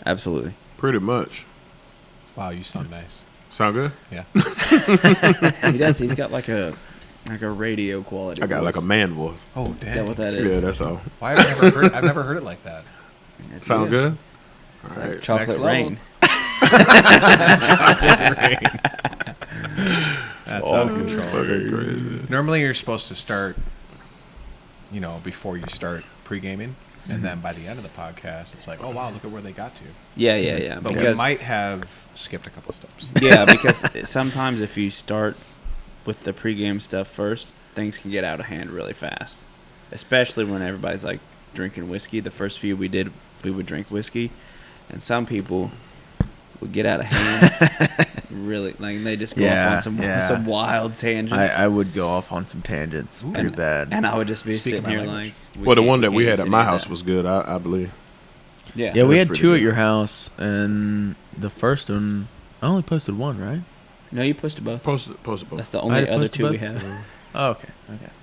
Absolutely. Pretty much. Wow, you sound nice. Sound good? Yeah. He does. He's got like a radio quality. I got like a man voice. Oh, Is damn. that what that is? Yeah, that's all. Why I've never heard it like that. That's Sound good? It's All like right. chocolate Next level. rain. That's out of control. Fucking crazy. Normally, you're supposed to start, before you start pre-gaming. And then by the end of the podcast, it's like, oh, wow, look at where they got to. Yeah. But Because we might have skipped a couple steps. yeah, because sometimes if you start with the pregame stuff first, things can get out of hand really fast. Especially when everybody's like drinking whiskey. The first few we would drink whiskey, and some people would get out of hand. Really, like they just go off on some wild tangents. I would go off on some tangents pretty bad. And I would just be Speaking sitting my here language. like. Well, the one that we can't had use at my any of house that. was good, I believe. Yeah. Yeah, we That's had pretty 2 at good. your house, and the first one, I only posted 1, right? No, you posted both. Posted both. That's the I only had other posted 2 we both? have. Oh, okay,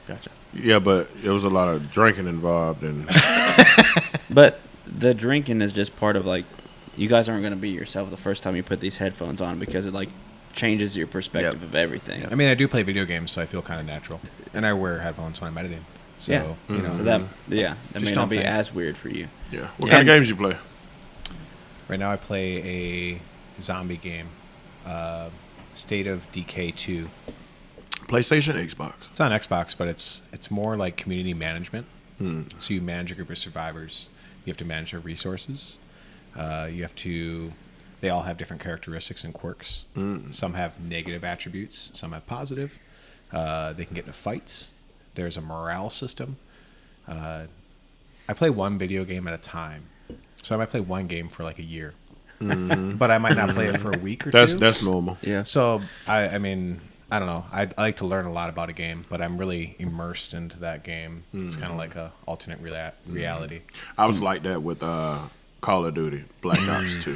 gotcha. Yeah, but there was a lot of drinking involved, and But the drinking is just part of like, you guys aren't going to be yourself the first time you put these headphones on because it like changes your perspective of everything. I mean, I do play video games, so I feel kind of natural. And I wear headphones when I'm editing. So, Yeah. So Mm-hmm. that may Just not don't be think. as weird for you. yeah. What kind of games you play? Right now I play a zombie game, State of Decay 2. PlayStation, Xbox. It's on Xbox, but it's more like community management. So you manage a group of survivors. You have to manage their resources. They all have different characteristics and quirks. Some have negative attributes. Some have positive. They can get into fights. There's a morale system. I play one video game at a time. So I might play one game for like a year. But I might not play it for a week or two. That's normal. Yeah. So, I mean, I don't know. I like to learn a lot about a game, but I'm really immersed into that game. It's kind of like a alternate reality. I was like that with Call of Duty, Black Ops 2.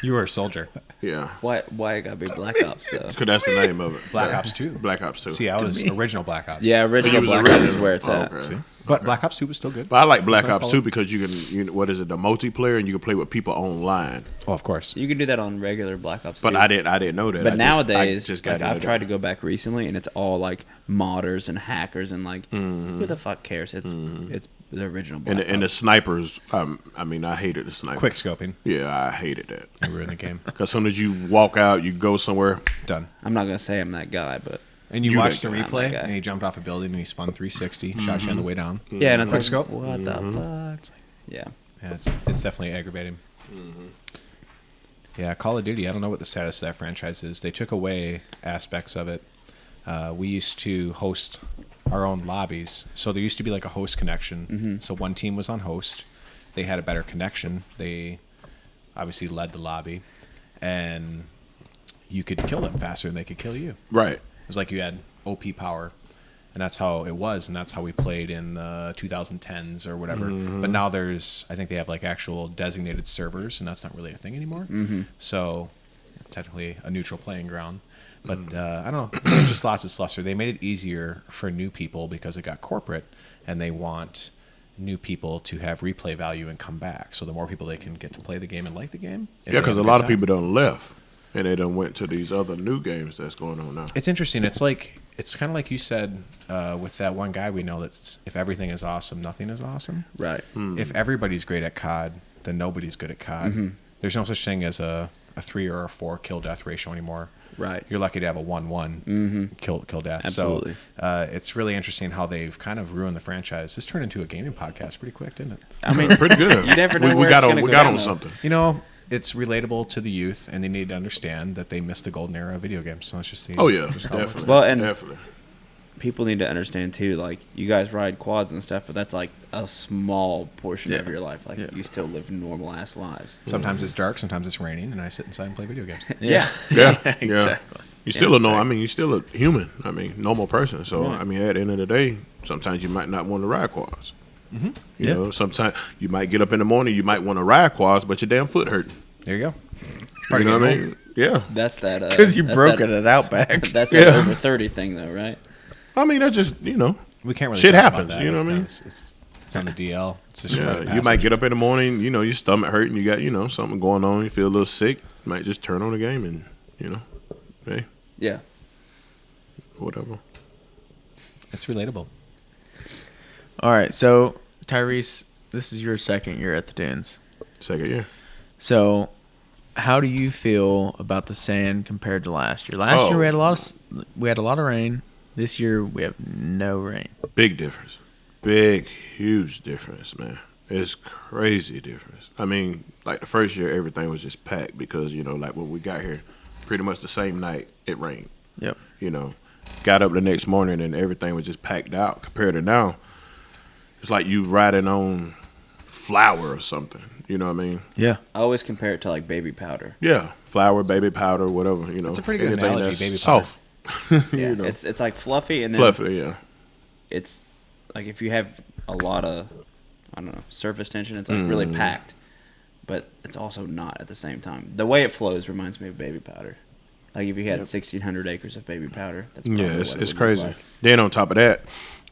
You were a soldier. Yeah. Why it gotta be Black Ops though? Because that's the name of it. Black Ops 2. Black Ops 2. See, I was original Black Ops. Yeah, original was Black original. Ops is where it's Oh, at. okay. But Black Ops 2 was still good. But I like Black Sounds Ops follow. 2 because you can, what is it, the multiplayer, and you can play with people online. Oh, of course. You can do that on regular Black Ops. But too. I didn't know that. But I nowadays, just got like, into I've tried to that. go back recently, and it's all like modders and hackers, and like who the fuck cares? It's the original Black And the Ops. snipers. I mean, I hated the snipers. Quick scoping. Yeah, I hated that. You were in the game. Because as soon as you walk out, you go somewhere. Done. I'm not gonna say I'm that guy, but And you You watched the that guy. replay, I'm that guy. and he jumped off a building, and he spun 360, shot you on the way down. yeah, and it's Quick like, scope. what the fuck? Yeah. Yeah, it's definitely aggravating. Yeah, Call of Duty, I don't know what the status of that franchise is. They took away aspects of it. We used to host our own lobbies. So there used to be like a host connection. So one team was on host. They had a better connection. They obviously led the lobby. And you could kill them faster than they could kill you. Right. It was like you had OP power. And that's how it was, and that's how we played in the 2010s or whatever. But now I think they have like actual designated servers, and that's not really a thing anymore. So technically a neutral playing ground. But I don't know, there's just lots of sluster. They made it easier for new people because it got corporate, and they want new people to have replay value and come back. So the more people they can get to play the game and like the game. if Yeah, they because have a good lot of time. people done left, and they done went to these other new games that's going on now. It's interesting. It's kind of like you said with that one guy we know that's if everything is awesome, nothing is awesome. Right. If everybody's great at COD, then nobody's good at COD. There's no such thing as a 3 or a 4 kill death ratio anymore. Right. You're lucky to have a 1-1 kill death. Absolutely. So it's really interesting how they've kind of ruined the franchise. This turned into a gaming podcast pretty quick, didn't it? I mean, Pretty good. You never know we where got it's on. gonna We go got down, on though. something. You know, it's relatable to the youth, and they need to understand that they missed the golden era of video games. So let's just see. Oh yeah, just how it works. definitely. Well, and- definitely. people need to understand too, like you guys ride quads and stuff, but that's like a small portion of your life. Like you still live normal ass lives. Sometimes it's dark, sometimes it's raining, and I sit inside and play video games. Yeah. Yeah, Exactly. You still a I mean, you still a human. I mean, normal person. So Right. I mean, at the end of the day, sometimes you might not want to ride quads. You know, sometimes you might get up in the morning, you might want to ride quads, but your damn foot hurt. There you go. You know what I mean? Yeah. That's that. Because you that's broke that, it at Outback. That's Yeah. that over 30 thing, though, right? I mean, that's just We can't really Shit talk about happens, that. you know It's what I mean? kind of- it's It's on the DL. It's a Yeah, short you passage. might get up in the morning, your stomach hurting, you got, something going on, you feel a little sick, you might just turn on the game and, hey, Yeah. whatever. It's relatable. All right, so Tyrese, this is your second year at the Dunes. Second year. So, how do you feel about the sand compared to last year? Last year we had a lot of rain. This year we have no rain. Big difference. Big, huge difference, man. It's crazy difference. I mean, like the first year, everything was just packed because, like when we got here, pretty much the same night, it rained. Yep. Got up the next morning and everything was just packed out. Compared to now, it's like you riding on flour or something. You know what I mean? Yeah. I always compare it to like baby powder. Yeah, flour, baby powder, whatever. That's a pretty good anything analogy, that's baby soft. Yeah. It's like fluffy and then Fluffy, yeah. it's like if you have a lot of, I don't know, surface tension, it's like really packed, but it's also not at the same time. The way it flows reminds me of baby powder. Like if you had 1,600 acres of baby powder, that's probably Yeah, what it's it would look crazy. like. Then on top of that,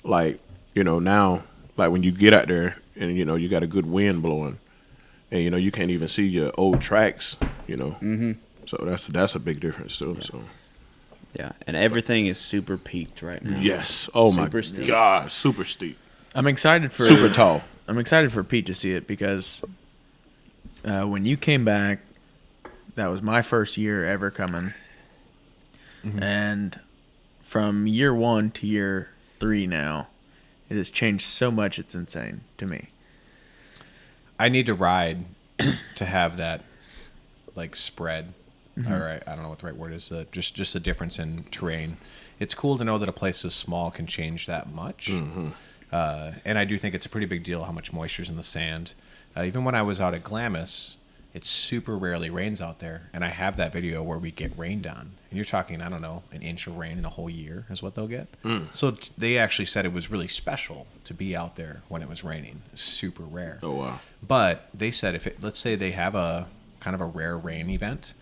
like, now, like when you get out there and, you got a good wind blowing and, you can't even see your old tracks, Mm-hmm. So that's a big difference too. Yeah. So Yeah, and everything is super peaked right now. yes. Oh Super my steep. God, super steep. I'm excited for Super tall. I'm excited for Pete to see it because when you came back, that was my first year ever coming. And from year 1 to year 3 now, it has changed so much. It's insane to me. I need to ride to have that like spread. All right, I don't know what the right word is. Just the difference in terrain. It's cool to know that a place this small can change that much. And I do think it's a pretty big deal how much moisture's in the sand. Even when I was out at Glamis, it super rarely rains out there, and I have that video where we get rained on. And you're talking, I don't know, an inch of rain in a whole year is what they'll get. So they actually said it was really special to be out there when it was raining. It's super rare. Oh wow. But they said let's say they have a kind of a rare rain event,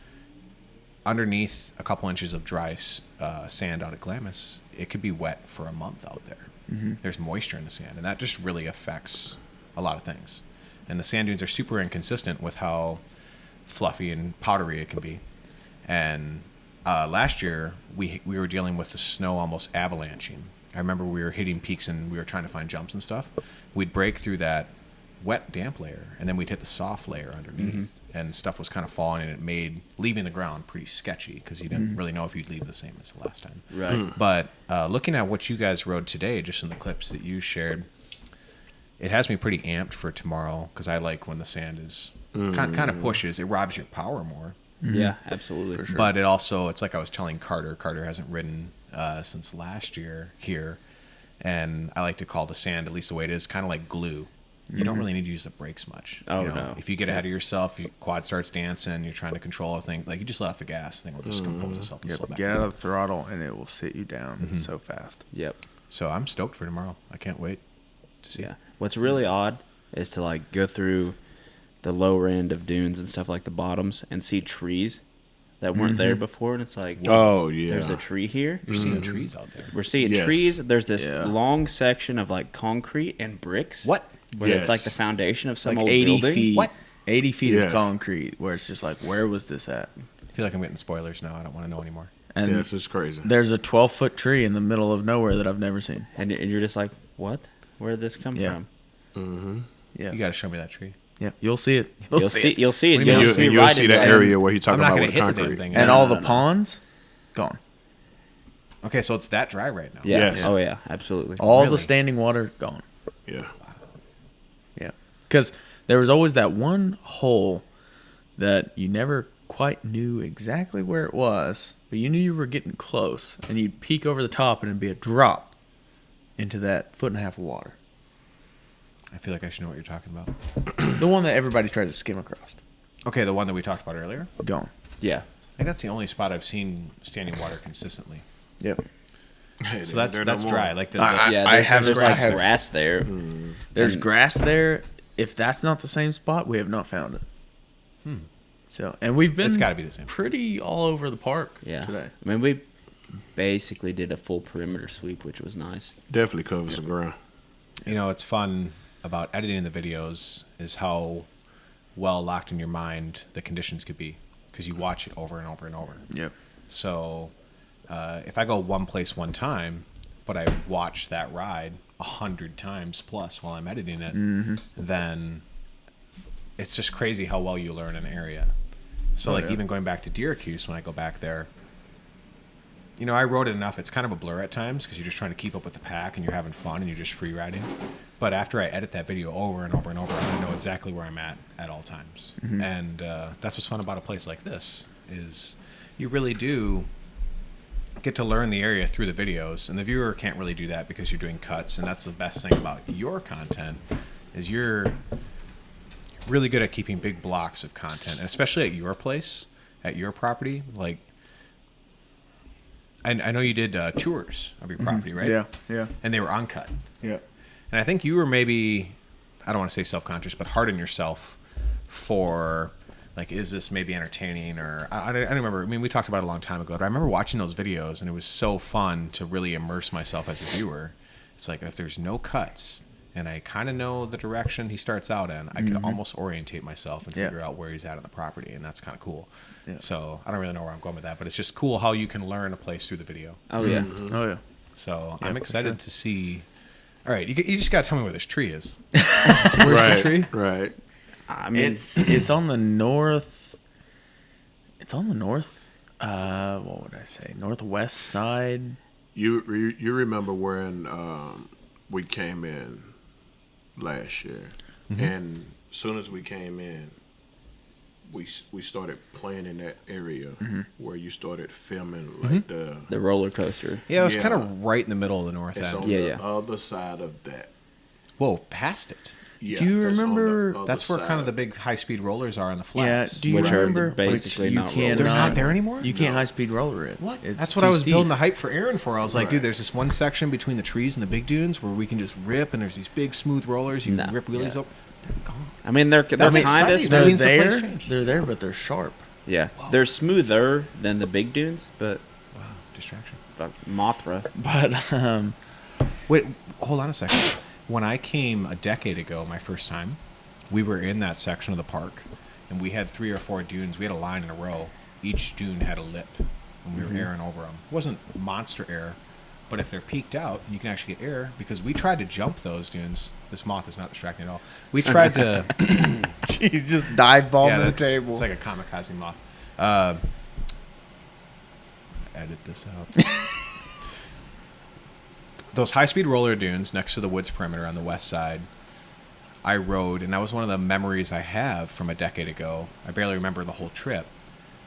underneath a couple inches of dry sand out at Glamis, it could be wet for a month out there. There's moisture in the sand, and that just really affects a lot of things. And the sand dunes are super inconsistent with how fluffy and powdery it can be. And last year, we were dealing with the snow almost avalanching. I remember we were hitting peaks and we were trying to find jumps and stuff. We'd break through that wet, damp layer, and then we'd hit the soft layer underneath. And stuff was kind of falling, and it made leaving the ground pretty sketchy because you didn't really know if you'd leave the same as the last time. Right. But looking at what you guys rode today, just in the clips that you shared, it has me pretty amped for tomorrow because I like when the sand is kind of pushes. It robs your power more. Yeah, absolutely. For sure. But it's like I was telling Carter. Carter hasn't ridden since last year here. And I like to call the sand, at least the way it is, kind of like glue. You don't really need to use the brakes much. Oh, no. If you get ahead of yourself, your quad starts dancing, you're trying to control things, like you just let off the gas, the thing will just compose itself and slow back. Get out of the throttle, and it will sit you down so fast. Yep. So I'm stoked for tomorrow. I can't wait to see. Yeah. What's really odd is to like go through the lower end of dunes and stuff like the bottoms and see trees that weren't there before, and it's like, Oh yeah. there's a tree here. You're seeing trees out there. We're seeing Yes. trees. There's this Yeah. long section of like concrete and bricks. What? Where it's like Yes. the foundation of some Like old 80 building. feet. What? 80 feet Yes. of concrete, where it's just like, where was this at? I feel like I'm getting spoilers now. I don't want to know anymore. And Yes, it's crazy. there's a 12-foot tree in the middle of nowhere that I've never seen. And you're just like, what? Where did this come Yeah. from? Yeah, You got to show me that tree. yeah, you'll see it. You'll see. You'll see it. What do you mean? You'll see You'll right see in that the- area where he's I'm talking not about going with to the hit the damn concrete. thing. And No, all no, the no. ponds, gone. Okay, so it's that dry right now. Yeah. Yes. Oh yeah. Absolutely. All Really? the standing water, gone. Yeah. Yeah, because there was always that one hole that you never quite knew exactly where it was, but you knew you were getting close, and you'd peek over the top, and it'd be a drop into that 1.5 foot of water. I feel like I should know what you're talking about. The one that everybody tries to skim across. Okay, the one that we talked about earlier. Gone. Yeah. I think that's the only spot I've seen standing water consistently. Yep. So that's dry. Like the Yeah. I There's, have- there's I like have- grass there. There's And- grass there. If that's not the same spot, we have not found it. So, and we've been It's gotta be the same. pretty all over the park Yeah. today. I mean, we basically did a full perimeter sweep, which was nice. Definitely covers some ground. it's fun. about editing the videos is how well locked in your mind the conditions could be, because you watch it over and over and over. Yep. So if I go one place one time, but I watch that ride 100 times plus while I'm editing it, then it's just crazy how well you learn an area. So even going back to Syracuse, when I go back there, you know, I rode it enough. It's kind of a blur at times because you're just trying to keep up with the pack and you're having fun and you're just free riding. But after I edit that video over and over and over, I know exactly where I'm at all times. And that's what's fun about a place like this is you really do get to learn the area through the videos, and the viewer can't really do that because you're doing cuts. And that's the best thing about your content is you're really good at keeping big blocks of content, and especially at your place, at your property. Like, I know you did tours of your property, right? Yeah, yeah. And they were uncut. Yeah. And I think you were maybe, I don't want to say self-conscious, but hard on yourself for, like, is this maybe entertaining? Or I don't remember. I mean, we talked about it a long time ago, but I remember watching those videos, and it was so fun to really immerse myself as a viewer. It's like, if there's no cuts, and I kind of know the direction he starts out in, I could almost orientate myself and figure out where he's at on the property, and that's kind of cool. Yeah. So I don't really know where I'm going with that, but it's just cool how you can learn a place through the video. Oh yeah. Oh yeah. So Yeah, I'm for excited sure. to see. All right, you just got to tell me where this tree is. Where's the tree? Right. I mean, It's on the north. It's on the north. What would I say? Northwest side. You remember when we came in last year, and as soon as we came in, we started playing in that area where you started filming like the roller coaster. Yeah, it was Yeah. kind of right in the middle of the north it's end. on Yeah, the yeah. other side of that. Whoa, past it. Yeah, Do you it's on the remember- other That's where kind of side. the big high-speed rollers are on the Yeah. flats. Do you Which are remember? basically you not can't. rollers. They're not there anymore? You can't No. high speed roller it. What? It's That's what I too was steep. building the hype for Aaron for. I was like, Right. dude, there's this one section between the trees and the big dunes where we can just rip, and there's these big smooth rollers. You No. rip wheelies Yeah. over. They're gone. I mean, they're That's kind exciting. of That They're means the place there. changed. They're there, but they're sharp. yeah. They're smoother than the big dunes, but Wow, distraction. fuck, Mothra. But Wait, hold on a second. When I came a decade ago, my first time, we were in that section of the park, and we had 3 or 4 dunes. We had a line in a row. Each dune had a lip, and we were airing over them. It wasn't monster air, but if they're peaked out, you can actually get air, because we tried to jump those dunes. This moth is not distracting at all. We tried to... she's just dive bombing the that's- table. It's like a kamikaze moth. Edit this out. Those high-speed roller dunes next to the woods perimeter on the west side, I rode, and that was one of the memories I have from a decade ago. I barely remember the whole trip,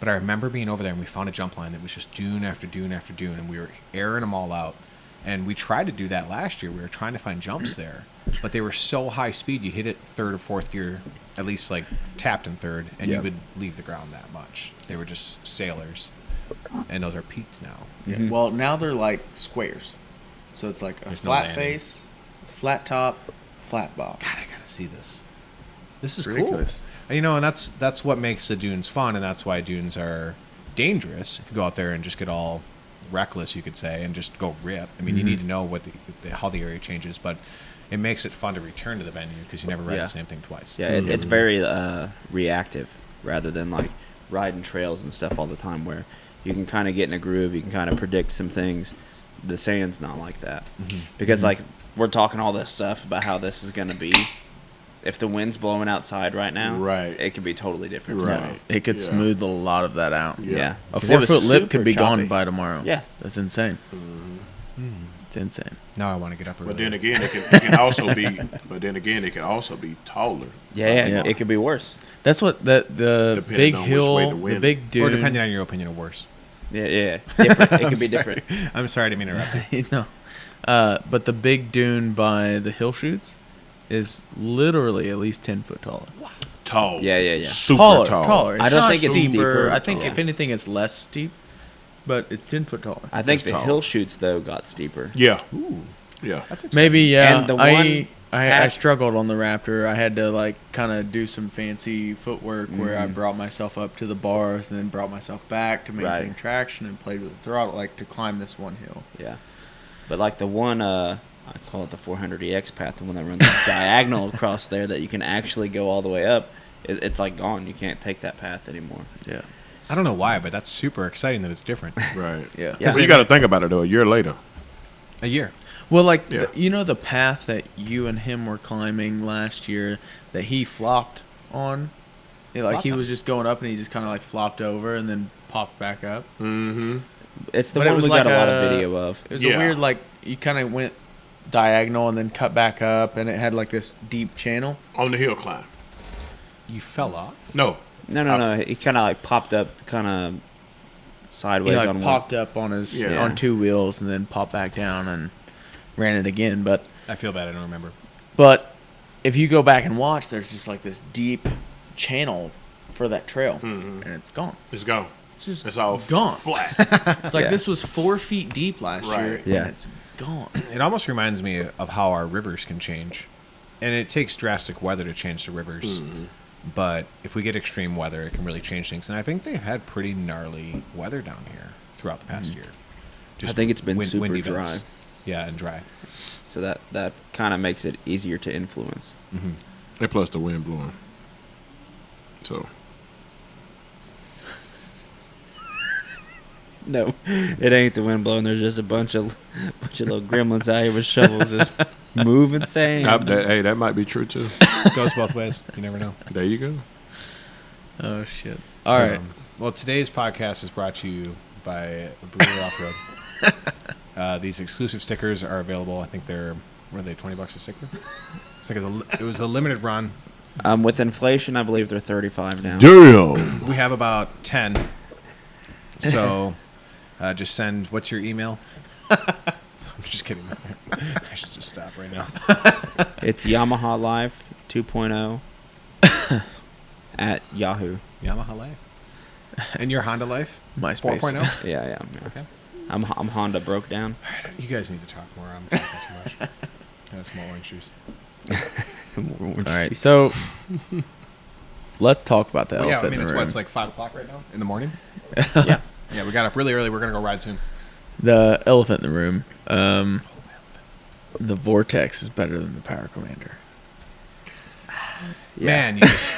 but I remember being over there, and we found a jump line that was just dune after dune after dune, and we were airing them all out. And we tried to do that last year. We were trying to find jumps there, but they were so high speed. You hit it 3rd or 4th gear, at least like tapped in 3rd, and you Yep. would leave the ground that much. They were just sailors, and those are peaked now. Yeah. Well, now they're like squares, so it's like a There's no flat landing. face, flat top, flat bottom. God, I gotta see this. This is Ridiculous. cool. You know, and that's what makes the dunes fun, and that's why dunes are dangerous. If you go out there and just get all reckless, you could say, and just go rip. I mean, you need to know what how the area changes, but it makes it fun to return to the venue because you never ride Yeah. the same thing twice. Yeah, it's very reactive rather than like riding trails and stuff all the time where you can kind of get in a groove, you can kind of predict some things. The sand's not like that. Because like we're talking all this stuff about how this is going to be. If the wind's blowing outside right now, Right. it could be totally different. Right. It could Yeah. smooth a lot of that out. Yeah. A 'Cause it was 4-foot lip super could be choppy. gone by tomorrow. Yeah. That's insane. It's insane. Now I want to get up early. But then again, it can also be. But then again, it can also be taller. Yeah, Yeah. it could be worse. That's what the Depending big on which way the hill, the wind- big dune. or depending on your opinion, or worse. Yeah. Different. It could be different. I'm sorry to interrupt you. No. But the big dune by the hill shoots is literally at least 10 foot taller. Tall. Yeah. Super tall. Taller. It's I don't not think it's steeper. I think Yeah. if anything, it's less steep, but it's 10 foot taller. I think It's the tall. hill shoots though got steeper. Yeah. Ooh, Yeah. that's exciting. Maybe, yeah. And the I one half- struggled on the Raptor. I had to like kind of do some fancy footwork where I brought myself up to the bars and then brought myself back to maintain Right. traction and played with the throttle, like to climb this one hill. Yeah. But like the one I call it the 400EX path, the one that runs diagonal across there that you can actually go all the way up. It's like gone. You can't take that path anymore. Yeah. I don't know why, but that's super exciting that it's different. Right. Yeah. Yeah. So you got to think about it though. A year later. A year. Well, like, Yeah. you know the path that you and him were climbing last year that he flopped on? Yeah, like, he Flopped on? was just going up and he just kind of, like, flopped over and then popped back up. Mm-hmm. It's the But it one was we like got a lot a- of video of. It was Yeah. a weird, like, you kind of went diagonal and then cut back up, and it had, like, this deep channel. On the hill climb. You fell off? No. No. He kind of like popped up, kind of He, sideways like, on one. popped up on his Yeah. on two wheels and then popped back down and ran it again. But I feel bad. I don't remember. if you go back and watch, there's just, like, this deep channel for that trail, Mhm. and it's gone. It's gone. It's just It's all gone. flat. It's like Yeah. this was 4 feet deep last year, Right. Yeah. and it's gone. It almost reminds me of how our rivers can change. And it takes drastic weather to change the rivers. But if we get extreme weather, it can really change things. And I think they've had pretty gnarly weather down here throughout the past year. I think it's been super windy dry, events. Yeah, and dry. so that kind of makes it easier to influence. And plus the wind blowing. So No, it ain't the wind blowing. There's just a bunch of little gremlins out here with shovels just moving sand. hey, that might be true too. Goes both ways. You never know. There you go. Oh shit! All right, Well, today's podcast is brought to you by Brewer Off-Road. These exclusive stickers are available. I think they're, what are they, $20 a sticker? It's like it was a limited run. With inflation, I believe they're 35 now. Damn. We have about 10. So just send, what's your email? I'm just kidding. I should just stop right now. It's Yamaha Life 2.0 at Yahoo. Yamaha Life. And your Honda Life? MySpace. 4.0? Yeah. Okay. I'm Honda broke down. You guys need to talk more. I'm talking too much. I have small orange juice. All right, so let's talk about the Yeah, elephant I mean, in it's the what, room. it's like 5 o'clock right now in the morning? Yeah. Yeah, we got up really early. We're going to go ride soon. The elephant in the room. The Vortex is better than the Power Commander. Man, you just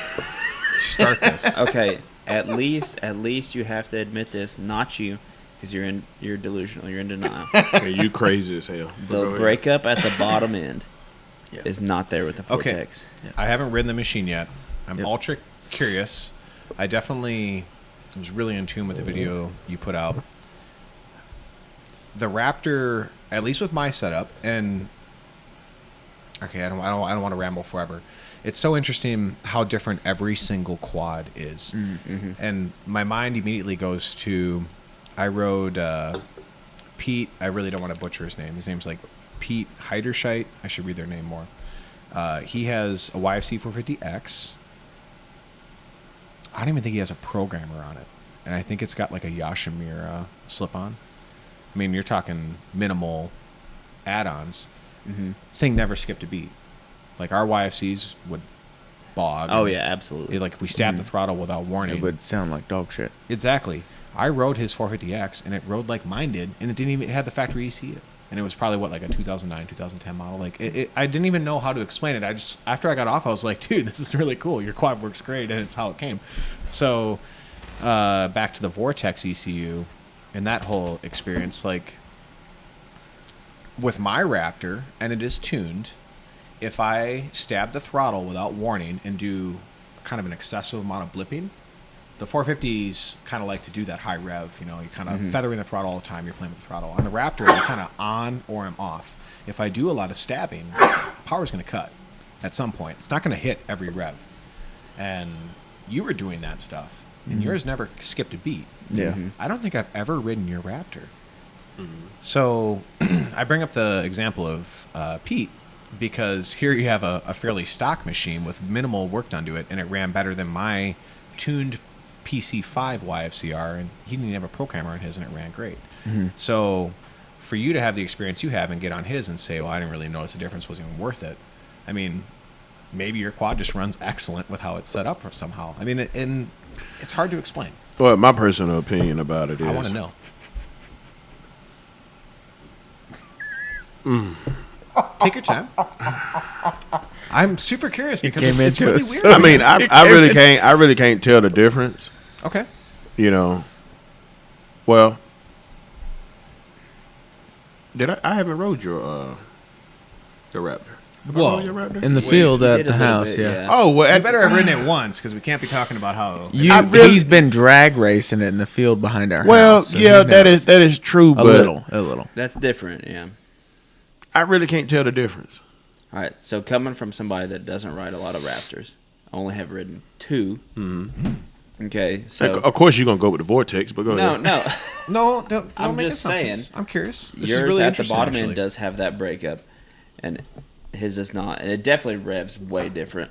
start this. Okay. At least you have to admit this. Not you, because you're delusional. You're in denial. Yeah, you crazy as hell. But go The ahead. breakup at the bottom end Yeah. is not there with the Okay. Vortex. I haven't ridden the machine yet. I'm Yep. ultra curious. I definitely was really in tune with the video you put out. The Raptor, at least with my setup, and okay, I don't want to ramble forever. It's so interesting how different every single quad is, Mm-hmm. and my mind immediately goes to I rode Pete. I really don't want to butcher his name. His name's like Pete Heiderscheit. I should read their name more. He has a YFC 450X. I don't even think he has a programmer on it. And I think it's got like a Yashimura slip-on. I mean, you're talking minimal add-ons. Mm-hmm. Thing never skipped a beat. Like our YFCs would bog. Oh and yeah, absolutely. like if we stabbed the throttle without warning. It would sound like dog shit. Exactly. I rode his 450X and it rode like mine did, and it had the factory EC. And it was probably what, like a 2009, 2010 model. Like I didn't even know how to explain it. I just, after I got off, I was like, dude, this is really cool. Your quad works great, and it's how it came. So back to the Vortex ECU and that whole experience, like with my Raptor, and it is tuned, if I stab the throttle without warning and do kind of an excessive amount of blipping, the 450s kind of like to do that high rev. You know, you're kind of feathering the throttle all the time. You're playing with the throttle. On the Raptor, I'm kind of on or I'm off. If I do a lot of stabbing, power's going to cut at some point. It's not going to hit every rev. And you were doing that stuff, and yours never skipped a beat. Yeah. I don't think I've ever ridden your Raptor. So I bring up the example of Pete because here you have a fairly stock machine with minimal work done to it, and it ran better than my tuned PC5 YFCR, and he didn't even have a programmer on his, and it ran great. So for you to have the experience you have and get on his and say, well, I didn't really notice the difference, wasn't even worth it. I mean, maybe your quad just runs excellent with how it's set up somehow. I mean, and it's hard to explain. Well, my personal opinion about it is I want to know. Take your time. I'm super curious because came it's into really it weird. so- I mean, I really can't tell the difference. Okay. You know. Well, I haven't rode your Raptor. Have I Whoa. rode your Raptor? In the Wait, field you at did the a little house, bit, yeah. Oh well, You better have ridden it once because we can't be talking about how. He's been drag racing it in the field behind our well, house. So yeah, he that knows. is true, a but little. That's different, yeah. I really can't tell the difference. All right, so coming from somebody that doesn't ride a lot of Raptors, I only have ridden 2. Mm-hmm. Okay, so Of course, you're gonna go with the Vortex, but go ahead. no, No, don't I'm make just assumptions. saying. I'm curious. This is yours really at the interesting, bottom actually. end does have that breakup, and his does not, and it definitely revs way different.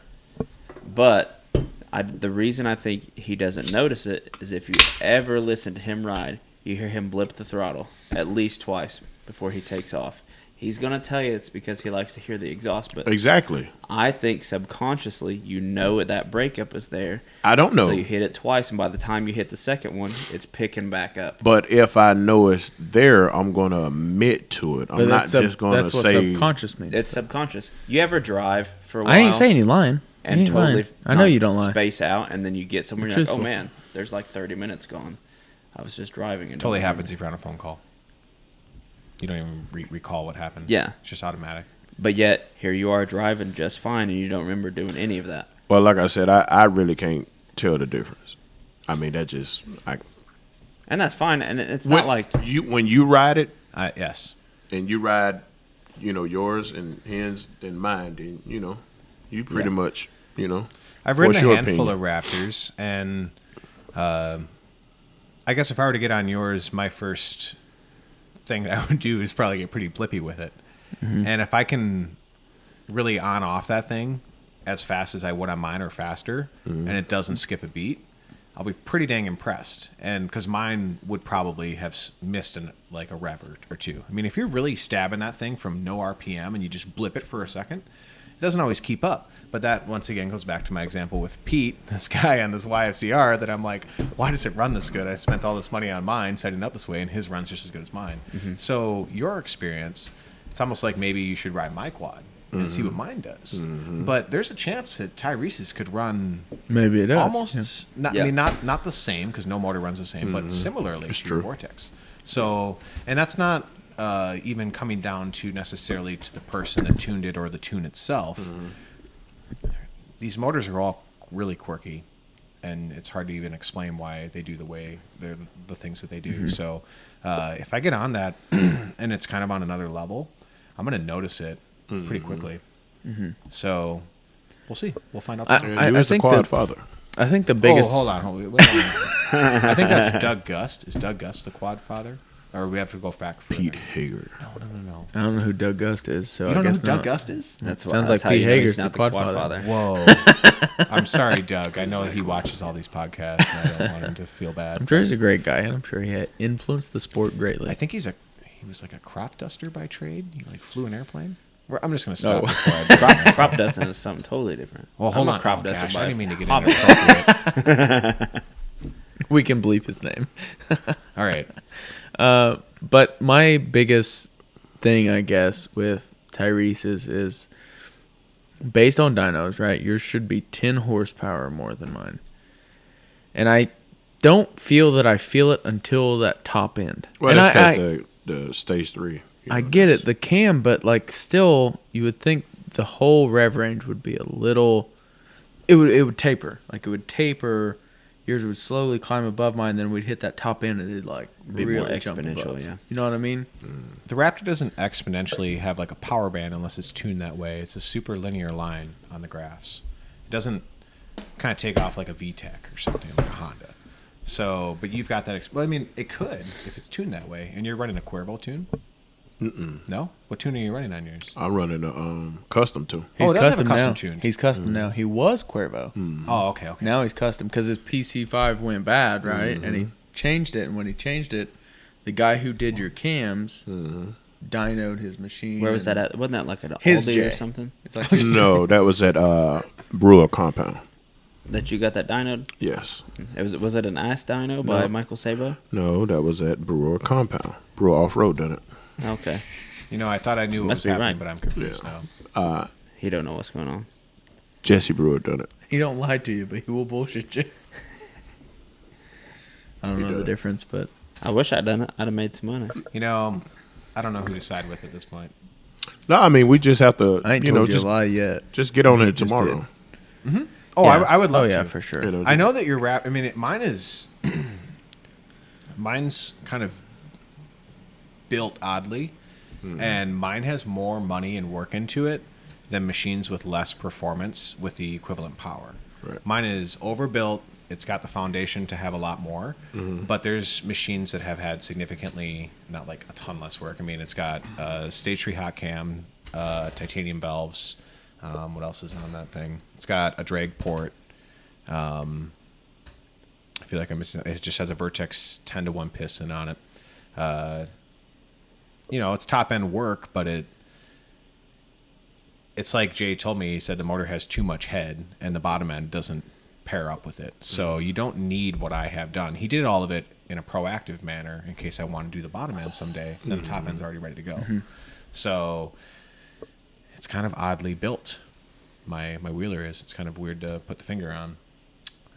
But the reason I think he doesn't notice it is if you ever listen to him ride, you hear him blip the throttle at least twice before he takes off. He's going to tell you it's because he likes to hear the exhaust, but Exactly. I think subconsciously you know that breakup is there. I don't know. So you hit it twice, and by the time you hit the second one, it's picking back up. But if I know it's there, I'm gonna admit to it. I'm not just gonna that's what say. subconscious means. It's subconscious. You ever drive for a while? I ain't saying you lying. And You ain't totally lying. I know not you don't lie. space out, and then you get somewhere, You're you're like, oh truthful. man, there's like 30 minutes gone. I was just driving. And Totally don't happens if you're on a phone call. You don't even recall what happened. Yeah. It's just automatic. But yet, here you are driving just fine, and you don't remember doing any of that. Well, like I said, I really can't tell the difference. I mean, that just And that's fine, and it's not like... when you ride it Yes. and you ride, yours and his and mine, then you pretty much, I've ridden what's a your handful opinion? of Raptors, and I guess if I were to get on yours, my first thing that I would do is probably get pretty blippy with it. Mm-hmm. And if I can really on off that thing as fast as I would on mine or faster, Mm-hmm. and it doesn't skip a beat, I'll be pretty dang impressed. And because mine would probably have missed a rev or two. I mean, if you're really stabbing that thing from no RPM and you just blip it for a second, it doesn't always keep up. But that, once again, goes back to my example with Pete, this guy on this YFCR, that I'm like, why does it run this good? I spent all this money on mine setting it up this way, and his run's just as good as mine. Mm-hmm. So your experience, it's almost like maybe you should ride my quad and see what mine does. Mm-hmm. But there's a chance that Tyrese's could run Maybe it does. almost, yeah. Yeah. I mean, not the same, because no motor runs the same, but similarly It's to your true. Vortex. So, and that's not even coming down to necessarily to the person that tuned it or the tune itself. These motors are all really quirky, and it's hard to even explain why they do the things that they do. So, if I get on that and it's kind of on another level, I'm going to notice it pretty quickly. So, we'll see. We'll find out. You I as the think quad that- father. I think the biggest. Hold on. Wait. I think that's Doug Gust. Is Doug Gust the quad father? Or we have to go back further? Pete Hager. No. I don't know who Doug Gust is, so You I don't know guess who Doug not. Gust is? That's Sounds that's like how Pete you know he's Hager's not the quad father. Whoa. I'm sorry, Doug. I know he watches all these podcasts, and I don't want him to feel bad. I'm sure he's a great guy, and I'm sure he had influenced the sport greatly. I think he was like a crop duster by trade. He flew an airplane. I'm just going to stop before I burn myself. Crop dusting is something totally different. Well, hold I'm a on. crop Oh, duster gosh, by I didn't mean to get hobby. inappropriate. We can bleep his name. All right. But my biggest thing, I guess, with Tyrese is based on dynos, right? Yours should be 10 horsepower more than mine. And I don't feel that I feel it until that top end. Well, and that's because the stage 3. I get it, the cam, but still, you would think the whole rev range would be a little. It would taper, it would taper. Yours would slowly climb above mine, then we'd hit that top end, and it'd Be more really jump exponential, above. yeah. You know what I mean? The Raptor doesn't exponentially have a power band unless it's tuned that way. It's a super linear line on the graphs. It doesn't kind of take off like a VTEC or something, like a Honda. So, but you've got that. Well, I mean, it could if it's tuned that way. And you're running a Cuervo tune? No? What tune are you running on yours? I'm running a custom too. Oh, it does have a custom custom now. tuned. He's custom now. He was Cuervo. Oh, okay. Now he's custom because his PC5 went bad, right? And he changed it. And when he changed it, the guy who did your cams dynoed his machine. Where was that and- at? Wasn't that like at His Aldi J. or something? It's like No, that was at Brewer Compound. That you got that dynoed? Yes. Was it an ice dyno by No. Michael Sabo? No, that was at Brewer Compound. Brewer Off Road done it. Okay. I thought I knew what Must was be happening, right. but I'm confused Yeah. now. He don't know what's going on. Jesse Brewer done it. He don't lie to you, but he will bullshit you. I don't He know the does. difference, but I wish I'd done it. I'd have made some money. I don't know who to side with at this point. No, I mean we just have to, I ain't told you just a lie yet. just get on He it just tomorrow. Oh, Yeah. I would love to. Oh yeah, for sure. You know, I know that your rap. I mean, mine is. Mine's kind of built oddly, and mine has more money and work into it than machines with less performance with the equivalent power. Right. Mine is overbuilt. It's got the foundation to have a lot more, but there's machines that have had significantly, not like a ton less work. I mean, it's got stage 3 hot cam, titanium valves. What else is on that thing? It's got a drag port. I feel like I'm missing. It just has a Vertex 10-to-1 piston on it. It's top end work, but it's like Jay told me. He said the motor has too much head, and the bottom end doesn't pair up with it. So you don't need what I have done. He did all of it in a proactive manner in case I want to do the bottom end someday. Then the top end's already ready to go. So it's kind of oddly built. My wheeler is. It's kind of weird to put the finger on.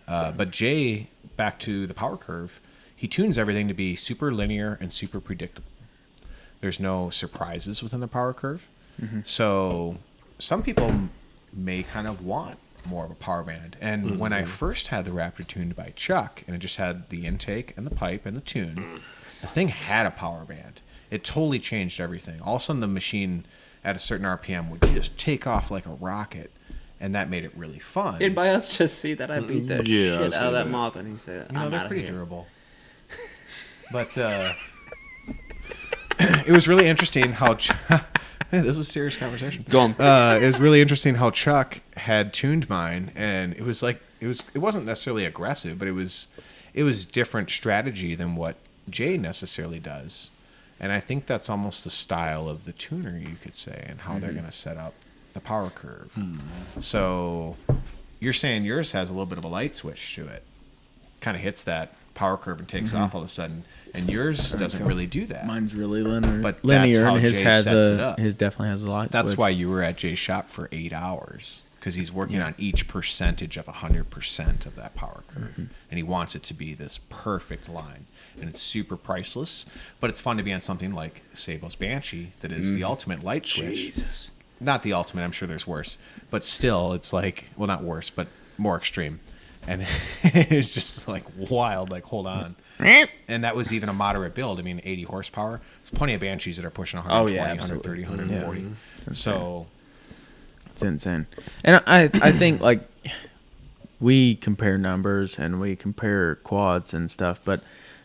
But Jay, back to the power curve, he tunes everything to be super linear and super predictable. There's no surprises within the power curve. So some people may kind of want more of a power band. And when I first had the Raptor tuned by Chuck, and it just had the intake and the pipe and the tune, the thing had a power band. It totally changed everything. All of a sudden, the machine at a certain RPM would just take off like a rocket, and that made it really fun. Anybody else just see that I beat the Yeah, I shit see out of that that. moth, and he said, You know, I'm they're outta pretty here. durable. But it was really interesting how this was a serious conversation. Go on. It was really interesting how Chuck had tuned mine, and it was like it wasn't necessarily aggressive, but it was different strategy than what Jay necessarily does. And I think that's almost the style of the tuner, you could say, and how they're going to set up the power curve. So you're saying yours has a little bit of a light switch to it. Kind of hits that power curve and takes off all of a sudden. And yours doesn't really do that. Mine's really linear. But that's linear, how and his Jay has sets it up. his definitely has a light That's switch. why you were at Jay's shop for 8 hours, because he's working on each percentage of 100% of that power curve, and he wants it to be this perfect line. And it's super priceless, but it's fun to be on something like Sabo's Banshee that is the ultimate light switch. Jesus. Not the ultimate, I'm sure there's worse, but still, it's like, well, not worse, but more extreme. And it's just like wild, like, hold on. And that was even a moderate build. I mean, 80 horsepower. There's plenty of Banshees that are pushing 120, Oh, yeah, absolutely. 130, 140. So, It's insane. And I think, like, we compare numbers and we compare quads and stuff, but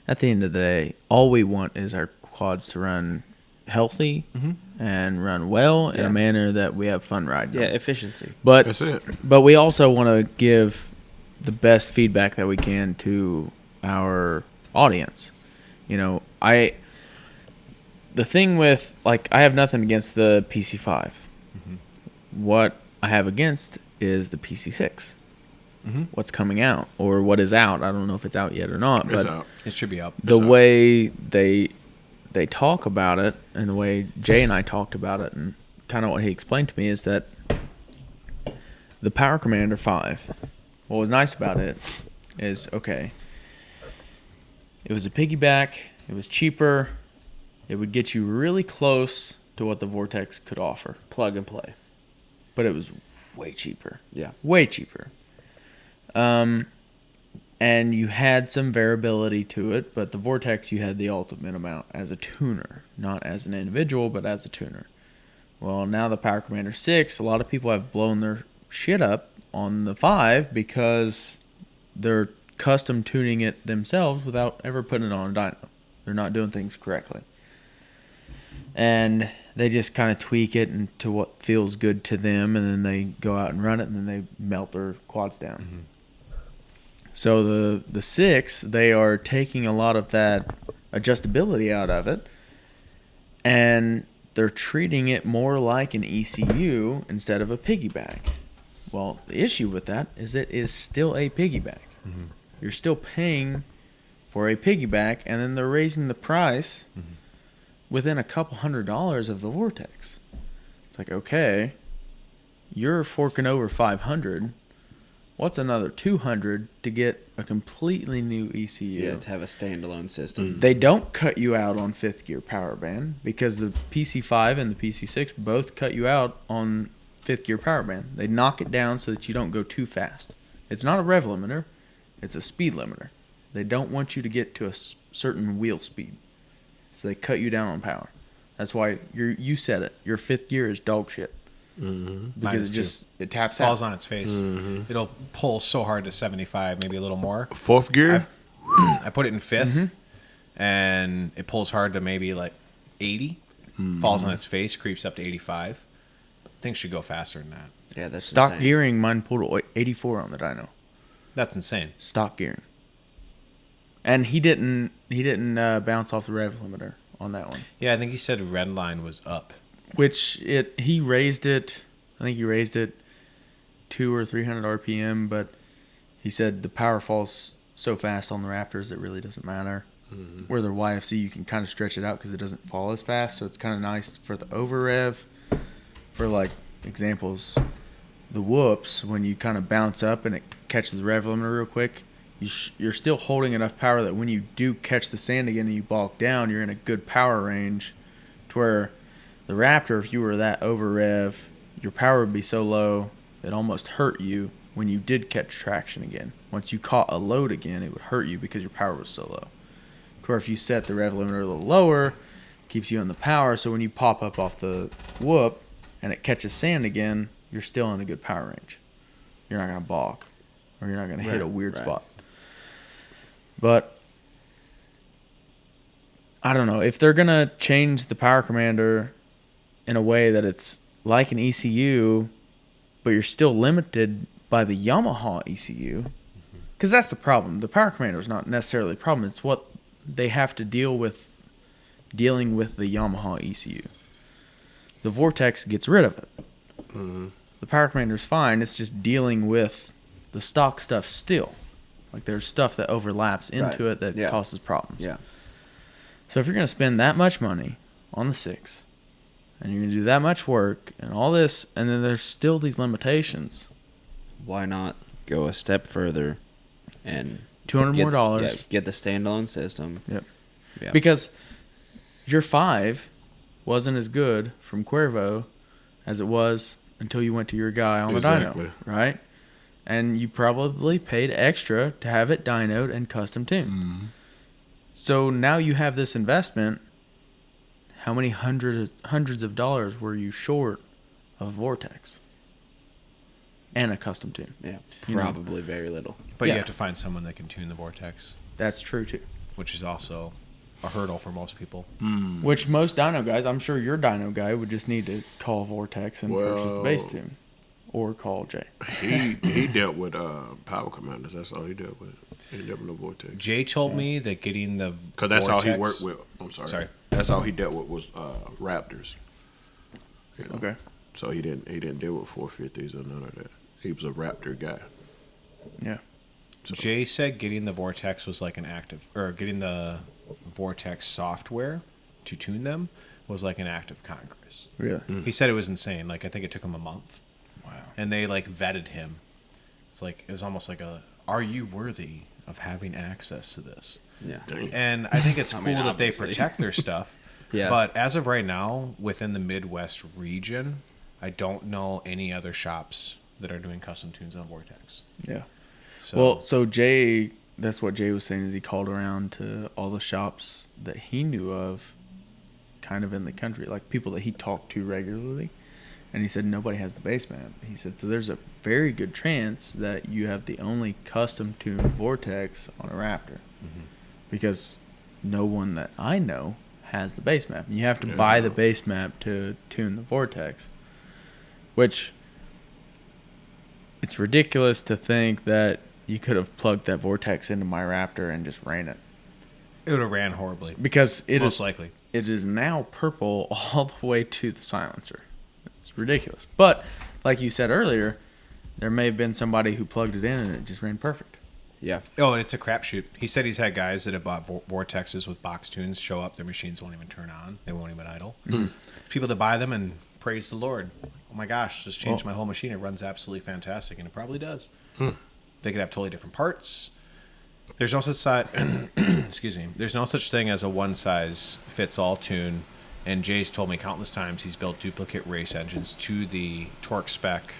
at the end of the day, all we want is our quads to run healthy and run well in Yeah. a manner that we have fun riding. Yeah, them. efficiency. That's it. But we also want to give the best feedback that we can to our audience. You know, the thing with, like, I have nothing against the PC5. What I have against is the PC6. What's coming out or what is out. I don't know if it's out yet or not, It's but out. it should be up. the It's out. way they talk about it and the way Jay and I talked about it and kind of what he explained to me is that the Power Commander 5, what was nice about it is, okay, it was a piggyback, it was cheaper, it would get you really close to what the Vortex could offer, Plug and play. but it was way cheaper. Yeah. Way cheaper. And you had some variability to it, but the Vortex, you had the ultimate amount as a tuner, not as an individual, but as a tuner. Well, now the Power Commander 6, a lot of people have blown their shit up on the 5 because they're custom tuning it themselves without ever putting it on a dyno. They're not doing things correctly. And they just kind of tweak it into what feels good to them, and then they go out and run it, and then they melt their quads down. So the 6, they are taking a lot of that adjustability out of it, and they're treating it more like an ECU instead of a piggyback. Well, the issue with that is it is still a piggyback. You're still paying for a piggyback, and then they're raising the price within a couple $100 of the Vortex. It's like, okay, you're forking over $500. What's another $200 to get a completely new ECU? Yeah, to have a standalone system. They don't cut you out on 5th gear power band because the PC5 and the PC6 both cut you out on 5th gear power band. They knock it down so that you don't go too fast. It's not a rev limiter, it's a speed limiter. They don't want you to get to a certain wheel speed. So they cut you down on power. That's why you said it. Your 5th gear is dog shit. Mm-hmm. Because it taps falls out. on its face. It'll pull so hard to 75, maybe a little more. 4th gear? I put it in 5th, and it pulls hard to maybe like 80. Falls on its face, creeps up to 85. Things should go faster than that. Yeah, that's Stock insane. gearing, mine pulled 84 on the dyno. That's insane. Stock gearing. And he didn't bounce off the rev limiter on that one. Yeah, I think he said red line was up. Which he raised it. I think he raised it 200 or 300 RPM, but he said the power falls so fast on the Raptors it really doesn't matter. Where the YFC you can kind of stretch it out because it doesn't fall as fast, so it's kind of nice for the over rev. For like examples, the whoops when you kind of bounce up and it catches the rev limiter real quick, you're still holding enough power that when you do catch the sand again and you bulk down, you're in a good power range to where the Raptor, if you were that over rev, your power would be so low it almost hurt you when you did catch traction again. Once you caught a load again, it would hurt you because your power was so low. To where if you set the rev limiter a little lower, keeps you in the power, so when you pop up off the whoop and it catches sand again, you're still in a good power range. You're not going to balk, or you're not going to hit a weird spot. But I don't know. If they're going to change the power commander in a way that it's like an ECU, but you're still limited by the Yamaha ECU, because that's the problem. The power commander is not necessarily the problem. It's what they have to dealing with the Yamaha ECU. The Vortex gets rid of it. The power commander is fine. It's just dealing with the stock stuff still. Like there's stuff that overlaps into it that causes problems. Yeah. So if you're going to spend that much money on the 6, and you're going to do that much work and all this, and then there's still these limitations. Why not go a step further and $200 more dollars. Yeah, get the standalone system. Yep. Yeah. Because your 5 wasn't as good from Cuervo as it was until you went to your guy on the dyno, right? And you probably paid extra to have it dynoed and custom tuned. So now you have this investment. How many hundreds of dollars were you short of Vortex and a custom tune? Yeah, You know? probably very little. But Yeah. you have to find someone that can tune the Vortex, That's true too. which is also a hurdle for most people. Which most dyno guys, I'm sure your dyno guy would just need to call Vortex and purchase the base tune, or call Jay. He dealt with power commanders. That's all he dealt with. He dealt with the Vortex. Jay told me that getting the Because that's all he Vortex- worked with. I'm sorry. Sorry. That's all he dealt with was Raptors. You know? Okay. So he didn't deal with 450s or none of that. He was a Raptor guy. Yeah. Jay said getting the Vortex was like an getting the Vortex software to tune them was like an act of Congress. Really? He said it was insane. Like I think it took him a month. Wow. And they like vetted him. It's like it was almost like are you worthy of having access to this? Yeah. Dang. And I think it's cool that they obviously. protect their stuff. Yeah. But as of right now, within the Midwest region, I don't know any other shops that are doing custom tunes on Vortex. Yeah. So, Well, so Jay, that's what Jay was saying is he called around to all the shops that he knew of kind of in the country, like people that he talked to regularly. And he said nobody has the base map. He said, so there's a very good chance that you have the only custom tuned Vortex on a Raptor. Because no one that I know has the base map. You have to buy the base map to tune the Vortex. Which, it's ridiculous to think that you could have plugged that Vortex into my Raptor and just ran it. it would have ran horribly. Because Most likely. it is now purple all the way to the silencer. It's ridiculous. But, like you said earlier, there may have been somebody who plugged it in and it just ran perfect. Yeah. Oh, it's a crapshoot. He said he's had guys that have bought Vortexes with box tunes show up, their machines won't even turn on. They won't even idle. People that buy them and praise the Lord. Oh my gosh, this changed my whole machine. It runs absolutely fantastic, and it probably does. They could have totally different parts. There's no such excuse me. There's no such thing as a one size fits all tune. And Jay's told me countless times he's built duplicate race engines to the torque spec,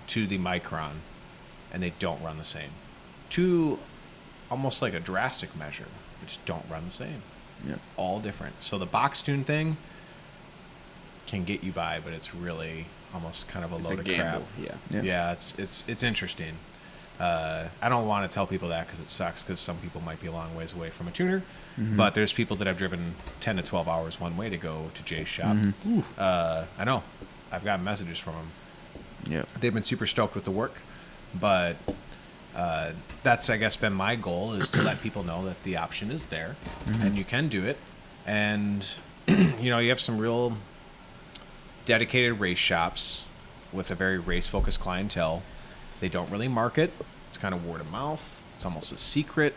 to the micron, and they don't run the same. To almost like a drastic measure, they just don't run the same. Yep. All different. So the box tune thing can get you by, but it's really almost kind of a load of crap. Yeah. Yeah, it's interesting. I don't want to tell people that because it sucks, because some people might be a long ways away from a tuner. But there's people that have driven 10 to 12 hours one way to go to Jay's shop. I know. I've gotten messages from them. Yep. They've been super stoked with the work. But that's, I guess, been my goal, is to let people know that the option is there and you can do it. And, you know, you have some real dedicated race shops with a very race-focused clientele. They don't really market. It's kind of word of mouth. It's almost a secret.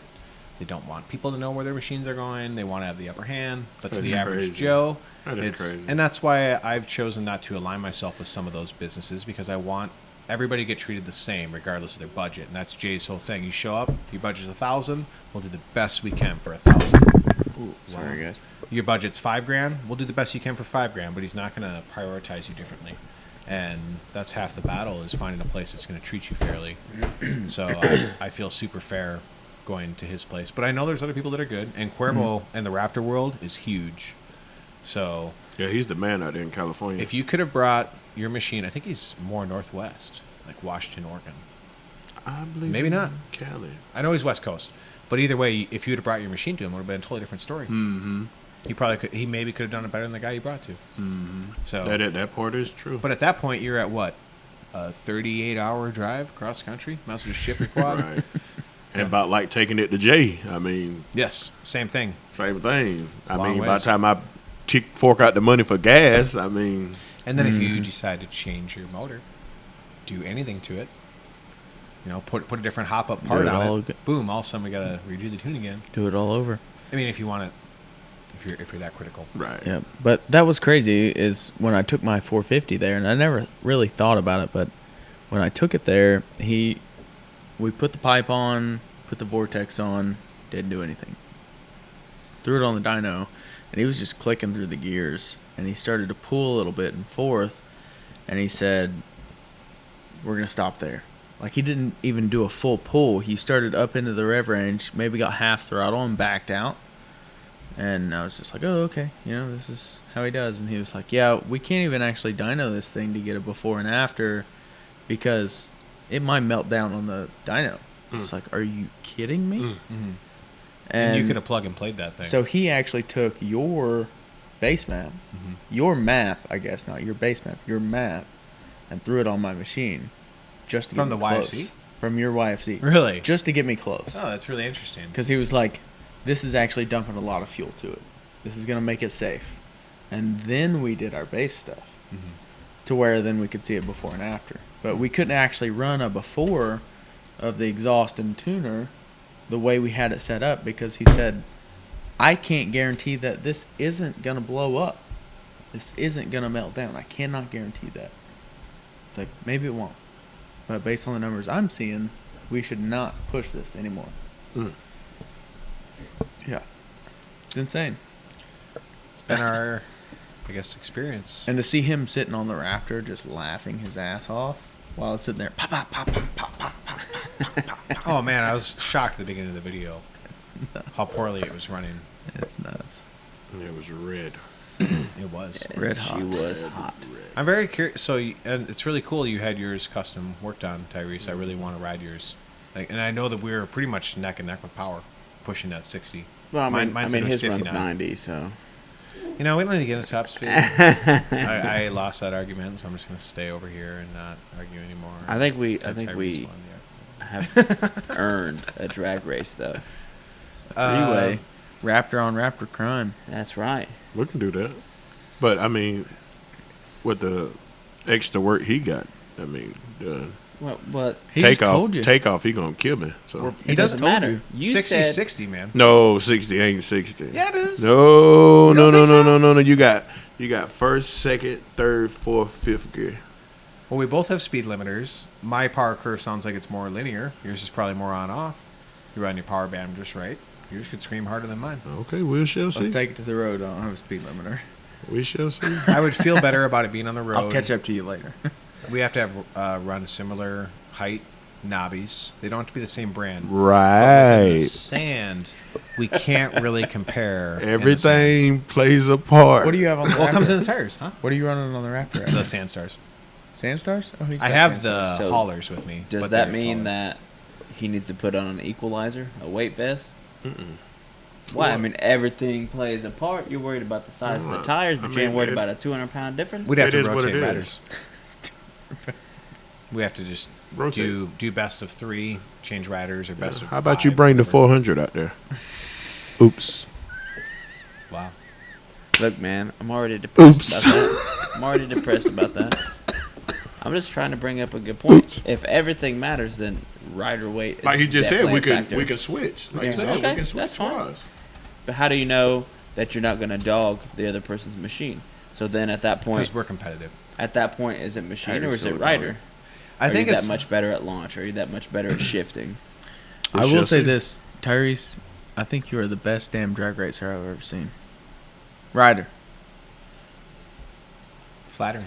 They don't want people to know where their machines are going. They want to have the upper hand. But to the average Joe, That is crazy. And that's why I've chosen not to align myself with some of those businesses, because I want everybody to get treated the same regardless of their budget. And that's Jay's whole thing. You show up, your budget's $1,000, we'll do the best we can for $1,000. Ooh, sorry, guys. Your budget's $5,000, we'll do the best you can for $5,000, but he's not going to prioritize you differently. And that's half the battle, is finding a place that's going to treat you fairly. So I feel super fair going to his place. But I know there's other people that are good. And Cuervo and the Raptor world is huge. So Yeah, he's the man out there in California. if you could have brought your machine, I think he's more northwest, like Washington, Oregon. I believe Maybe not. Cali. I know he's West Coast. But either way, if you would have brought your machine to him, it would have been a totally different story. Mm-hmm. He probably could. He maybe could have done it better than the guy you brought to. Mm-hmm. So That part is true. But at that point, you're at what? A 38-hour drive across country? Might as well just ship your quad. Right. And about like taking it to Jay. I mean, Yes, same thing. same thing. I Long mean, by ways. the time I fork out the money for gas, I mean, And then if you decide to change your motor, do anything to it, you know, put a different hop-up part it on all it, aga- boom, all of a sudden we got to redo the tune again. Do it all over. I mean, if you want it, if you're that critical. right. Yeah, but that was crazy is when I took my 450 there, and I never really thought about it, but when I took it there, we put the pipe on, put the vortex on, didn't do anything. Threw it on the dyno, and he was just clicking through the gears, and he started to pull a little bit and forth, and he said, we're going to stop there. Like, he didn't even do a full pull. He started up into the rev range, maybe got half throttle and backed out. And I was just like, oh, okay, you know, this is how he does. And he was like, yeah, we can't even actually dyno this thing to get a before and after because it might melt down on the dyno. It's like, are you kidding me? Mm-hmm. And you could have plug and played that thing. So he actually took your base map, your map, I guess, not your base map, your map, and threw it on my machine just to From get me the close. YFC? From your YFC. Really? Just to get me close. Oh, that's really interesting. Because he was like, this is actually dumping a lot of fuel to it. This is going to make it safe. And then we did our base stuff to where then we could see it before and after. But we couldn't actually run a before of the exhaust and tuner the way we had it set up because he said, I can't guarantee that this isn't going to blow up. This isn't going to melt down. I cannot guarantee that. It's like, maybe it won't. But based on the numbers I'm seeing, we should not push this anymore. Yeah. It's insane. It's been our, I guess, experience. And to see him sitting on the Raptor just laughing his ass off while it's sitting there, pop, pop, pop, pop, pop, pop, pop, pop, pop. Oh, man, I was shocked at the beginning of the video how poorly it was running. It's nuts. It was red. It was. Red hot. She was hot. I'm very curious. So, and it's really cool you had yours custom worked on, Tyrese. I really want to ride yours. Like, and I know that we're pretty much neck and neck with power, pushing that 60. Well, I mean, Mine said it was his runs 59. 90, so. You know, we don't need to get into top speed. I lost that argument, so I'm just going to stay over here and not argue anymore. I think we Tyrese won the have earned a drag race, though. Three-way. Raptor on Raptor crime. That's right. We can do that. But, I mean, with the extra work he got, I mean, But He just told you. Takeoff, he gonna kill me. So it doesn't matter. You 60, said 60, man. no, 60 ain't 60. Yeah, it is. No, You no, don't no, think no, so? no. You got first, second, third, fourth, fifth gear. Well, we both have speed limiters. My power curve sounds like it's more linear. Yours is probably more on-off. You run your power band just right. Yours could scream harder than mine. Okay, we shall Let's see. take it to the road. I don't have a speed limiter. We shall see. I would feel better about it being on the road. I'll catch up to you later. We have to have run similar height knobbies. They don't have to be the same brand. But within the Right. sand, we can't really compare. in the sand. Everything plays a part. What do you have on the Well, it comes in Raptor? the tires, huh? What are you running on the Raptor? The At? Sandstars. Sandstars? Oh, he's I got have Sandstars. the So, haulers with me. does but that they're mean taller. that he needs to put on an equalizer, a weight vest? Why? I mean, everything plays a part. You're worried about the size of the tires, but you ain't worried about a 200-pound difference. We'd have It to is what rotate it riders. We have to just Rotate. do best of 3, change riders, or best of How about you 5, bring the whatever. 400 out there? Oops. Wow. Look, man, I'm already depressed Oops. about that. I'm already depressed about that. I'm just trying to bring up a good point. Oops. If everything matters, then rider weight is Like he just said, definitely we a could factor. we could switch. Like Yeah. you said, Okay, we can switch that's fine. squads. But how do you know that you're not going to dog the other person's machine? So then at that Because point, we're competitive. is it machine or Tyrese is it would rider? I Are think you it's that much better at launch? Are you that much better at shifting? I We will shall say see. this, Tyrese. I think you are the best damn drag racer I've ever seen. Rider. flattering.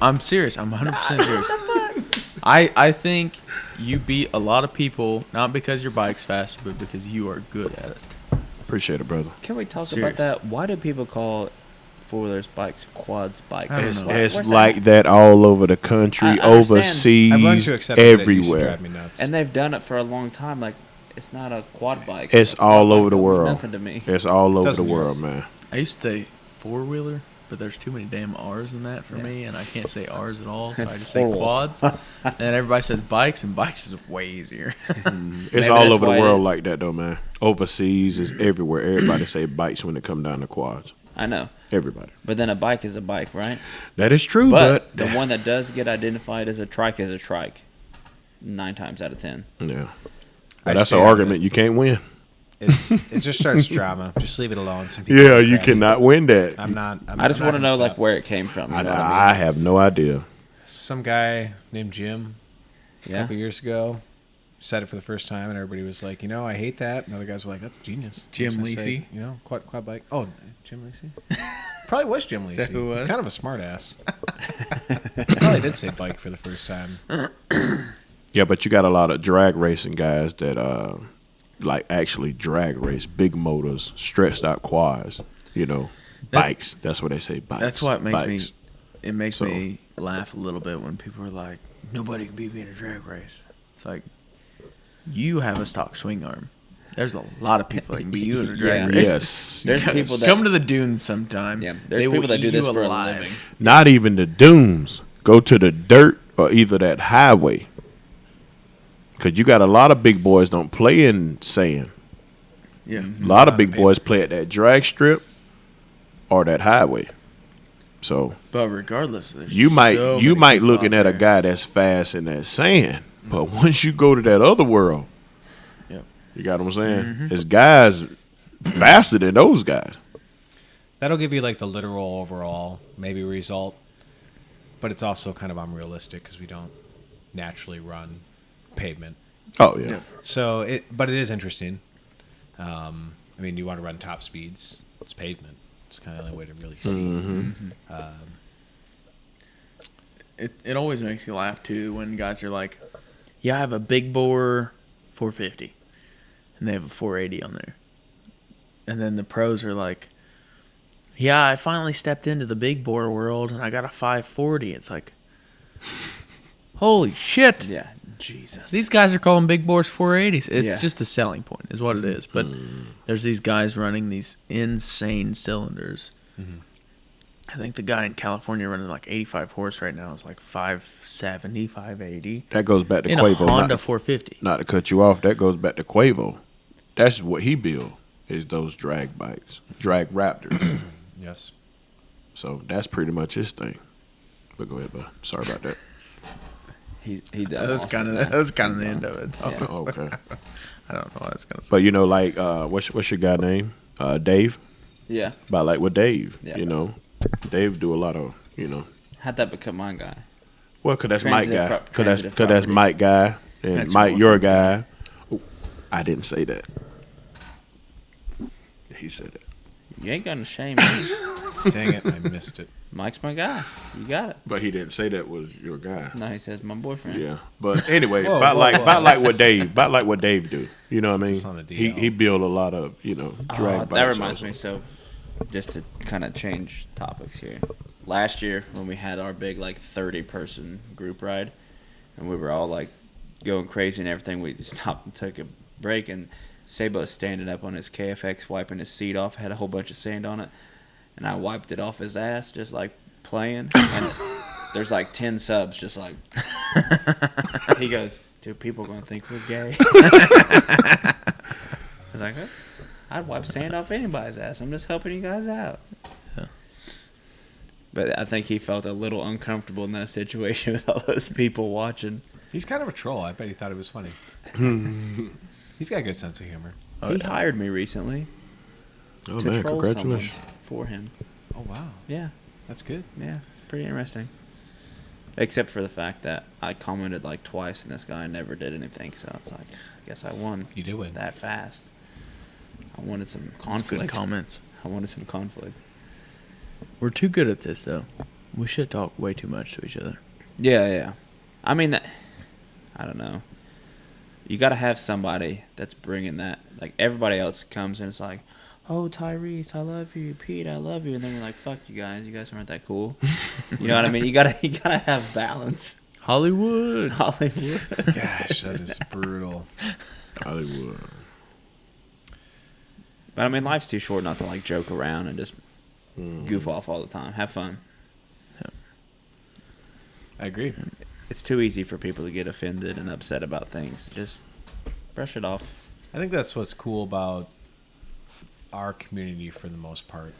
I'm serious. I'm 100% serious. I think you beat a lot of people, not because your bike's fast, but because you are good at it. Appreciate it, brother. Can we talk Serious. about that? Why do people call four-wheelers bikes quads bikes? I don't It's, know. it's Where's like that all over the country, I understand. overseas, I've learned to accept it. It used to everywhere. drive me nuts. And they've done it for a long time. Like, it's not a quad bike. It's A quad all bike over the don't mean world. Nothing to me. It's all over Doesn't the world, man. I used to say four-wheeler, but there's too many damn R's in that for Yeah. me, and I can't say R's at all, so I just say Four. quads. And then everybody says bikes, and bikes is way easier. It's Maybe all that's over the why world it- like that, though, man. Overseas is everywhere. Everybody say bikes when it come down to quads. I know. Everybody. But then a bike is a bike, right? That is true, But but the one that does get identified as a trike is a trike. 9 times out of 10. yeah. I But that's stay an out of argument it. you can't win. It just starts drama. Just leave it alone. Some people Yeah, get you crabby. cannot win that. I'm not. I just I'm want to not know gonna like stop. where it came from. You know what I mean? I have no idea. Some guy named Jim a Yeah. couple years ago said it for the first time, and everybody was like, I hate that. And other guys were like, that's genius. Jim I was gonna Lacey? say, quad bike. Oh, Jim Lacey? Probably was Jim that Lacey. who it He's was? kind of a smart ass. Probably did say bike for the first time. Yeah, but you got a lot of drag racing guys that like actually drag race big motors, stretched out quads, bikes. That's what they say, bikes. That's what makes bikes. me. It makes So- me laugh a little bit when people are like, "Nobody can beat me in a drag race." It's like, you have a stock swing arm. There's a lot of people that can beat you in a drag Yeah. race. Yes. There's yes. people that- Come to the dunes sometime. Yeah, there's They will people that do eat this you for alive. a living. Not even the dunes. Go to the dirt or either that highway. Because you got a lot of big boys don't play in sand. Yeah. A lot of on big the boys play at that drag strip or that highway. So But regardless, there's you might so you many might people looking out at a there. guy that's fast in that sand, but once you go to that other world, Yep. you got what I'm saying? There's guys faster than those guys. That'll give you like the literal overall maybe result, but it's also kind of unrealistic because we don't naturally run pavement. Oh yeah. So but it is interesting. I mean, you want to run top speeds. It's pavement. It's kind of the only way to really see. It always makes you laugh too when guys are like, "Yeah, I have a big bore 450," and they have a 480 on there, and then the pros are like, "Yeah, I finally stepped into the big bore world and I got a 540." It's like, holy shit! Yeah. Jesus. These guys are calling big bores 480s. It's Yeah. just a selling point, is what it is. But there's these guys running these insane cylinders. I think the guy in California running like 85 horse right now is like 570, 580. That goes back to In Quavo. a Honda not, 450. not to cut you off, that goes back to Quavo. That's what he built is those drag bikes, drag Raptors. Yes. So that's pretty much his thing. But go ahead, bud. Sorry about that. He That was kind of the end of it. Yeah. Oh, okay. I don't know what I was gonna say. But you know, like, what's your guy name? Dave. Yeah. But like with Dave, Yeah. you know, Dave do a lot of, you know. How'd that become my guy? Well, cause that's Mike guy. Transitive Cause that's property. Mike guy and That's Mike cool. your guy. Ooh, I didn't say that. He said that. You ain't gonna shame me. Dang it, I missed it. Mike's my guy. You got it. But he didn't say that was your guy. No, he says my boyfriend. Yeah. But anyway, Whoa, about whoa, like whoa. about like what Dave do. You know what I It's on mean? the He DL. built a lot of, you know, drag That bikes reminds also. me. So, just to kind of change topics here. Last year when we had our big like 30-person group ride, and we were all like going crazy and everything, we just stopped and took a break, and Sabo's standing up on his KFX, wiping his seat off, had a whole bunch of sand on it, and I wiped it off his ass, just like playing. And there's like 10 subs, just like. He goes, "Dude, people gonna think we're gay." I was like, "Huh? I'd wipe sand off anybody's ass. I'm just helping you guys out." Yeah. But I think he felt a little uncomfortable in that situation with all those people watching. He's kind of a troll. I bet he thought it was funny. He's got a good sense of humor. He hired me recently Oh to man, troll congratulations. someone for him. Oh wow, Yeah, that's good. yeah, pretty interesting. Except for the fact that I commented like twice and this guy never did anything, so it's like, I guess I won You did win. that fast. I wanted some Good conflict. comments. I wanted some conflict. We're too good at this, though. We should talk way too much to each other. Yeah, yeah. I mean, I don't know. You got to have somebody that's bringing that. Like, everybody else comes and it's like, "Oh, Tyrese, I love you. Pete, I love you." And then we're like, "Fuck you guys. You guys aren't that cool." You know what I mean? You gotta have balance. Hollywood. Hollywood. Gosh, that is brutal. Hollywood. But I mean, life's too short not to like joke around and just goof off all the time. Have fun. I agree. It's too easy for people to get offended and upset about things. Just brush it off. I think that's what's cool about our community for the most part.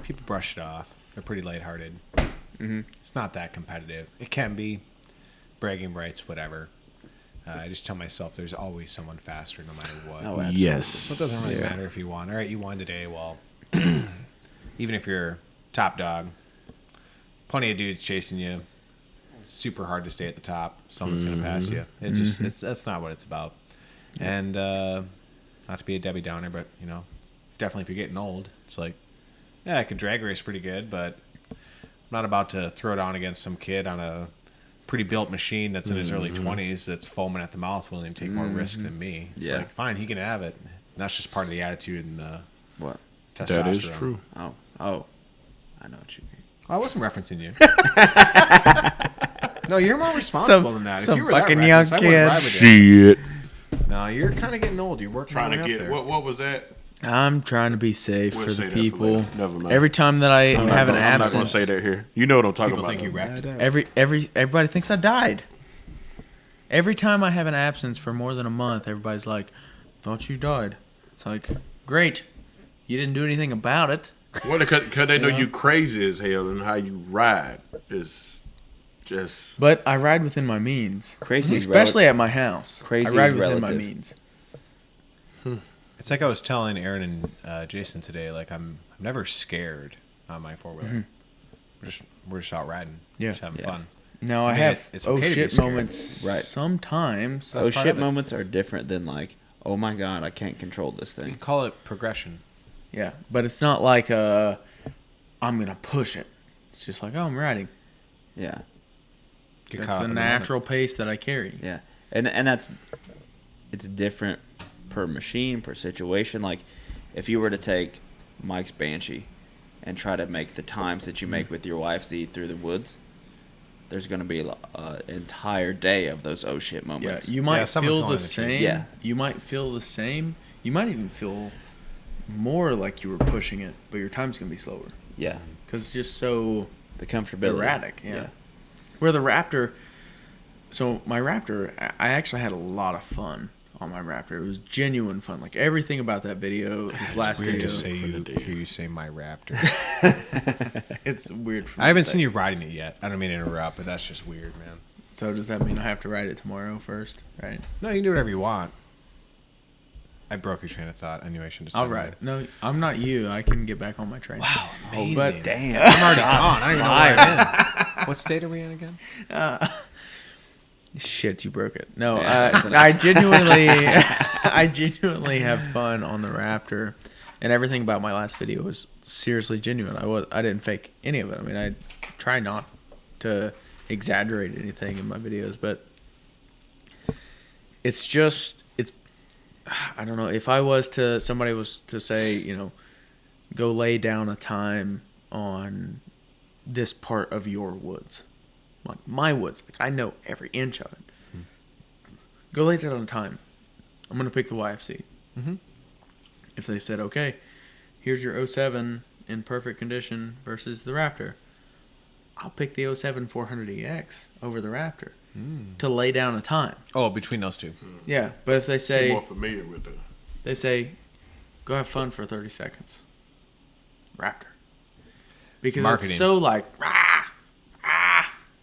People brush it off. They're pretty lighthearted. Mm-hmm. It's not that competitive. It can be bragging rights, whatever. I just tell myself there's always someone faster no matter what. Oh, absolutely. Yes. So it doesn't really matter if you won. All right, you won today. Well, even if you're top dog, plenty of dudes chasing you. It's super hard to stay at the top. Someone's going to pass you. It just that's not what it's about. And not to be a Debbie Downer, but you know, definitely if you're getting old, it's like, yeah, I could drag race pretty good, but I'm not about to throw down against some kid on a pretty built machine that's in his early 20s that's foaming at the mouth, willing to take more risk than me. It's Yeah. like, fine, he can have it. And that's just part of the attitude and the What? testosterone. That is true. Oh. I know what you mean. I wasn't referencing you. No, you're more responsible than that. If some you were that fucking reckless, young I wouldn't kid. ride with you. Shit. No, you're kind of getting old. You're working Trying your to way get up there. what was that? I'm trying to be safe We'll for say the that for people. later. Never mind. Every time that I I'm have an not absence, gonna say that here. You know what I'm talking People about. think you wrecked. everybody thinks I died. Every time I have an absence for more than a month, everybody's like, "Thought you died." It's like, great, you didn't do anything about it. Well, because they know you crazy as hell and how you ride is just. But I ride within my means, Crazy is especially at my house. Crazy I ride is within my relative. means. It's like I was telling Aaron and Jason today. Like I'm never scared on my 4-wheeler. We're just out riding. Yeah. Just having fun. Now I mean, have it's oh okay to be shit scared. moments Right. sometimes. That's Those part shit of it. moments are different than like, "Oh my god, I can't control this You thing." can call it progression. Yeah, but it's not like I'm gonna push it. It's just like, oh, I'm riding. Yeah, Get That's caught the up in natural pace that I carry. yeah, and it's different per machine, per situation. Like, if you were to take Mike's Banshee and try to make the times that you make with your wife Z through the woods, there's going to be an entire day of those oh shit Yeah, moments. you might someone's feel going the to change. same. Yeah. You might feel the same. You might even feel more like you were pushing it, but your time's gonna be slower Yeah, because it's just so the comfortability. erratic. Yeah. Where the Raptor. So my Raptor, I actually had a lot of fun on my Raptor. It was genuine fun. Like everything about that video, this last Weird video. to say for the you day. hear you say my Raptor. It's weird. For me I haven't to seen say. you riding it yet. I don't mean to interrupt, but that's just weird, man. So does that mean I have to ride it tomorrow first? Right. No, you can do whatever you want. I broke your train of thought. I knew I shouldn't have said I'll ride. No, I'm not you. I can get back on my train. Wow, amazing. But Damn. I'm already gone. I don't even know where I'm in. What state are we in again? Shit, you broke it. No, I genuinely, I genuinely have fun on the Raptor, and everything about my last video was seriously genuine. I didn't fake any of it. I mean, I try not to exaggerate anything in my videos, but it's I don't know, if somebody was to say, you know, go lay down a time on this part of your woods, like my woods, like I know every inch of it. Go lay down a time. I'm gonna pick the YFC. If they said, okay, here's your 07 in perfect condition versus the Raptor, I'll pick the 07 400EX over the Raptor to lay down a time. Oh, between those two. Yeah, but if they say, I'm more familiar with them. they say, go have fun for 30 seconds, Raptor, because Marketing. it's so like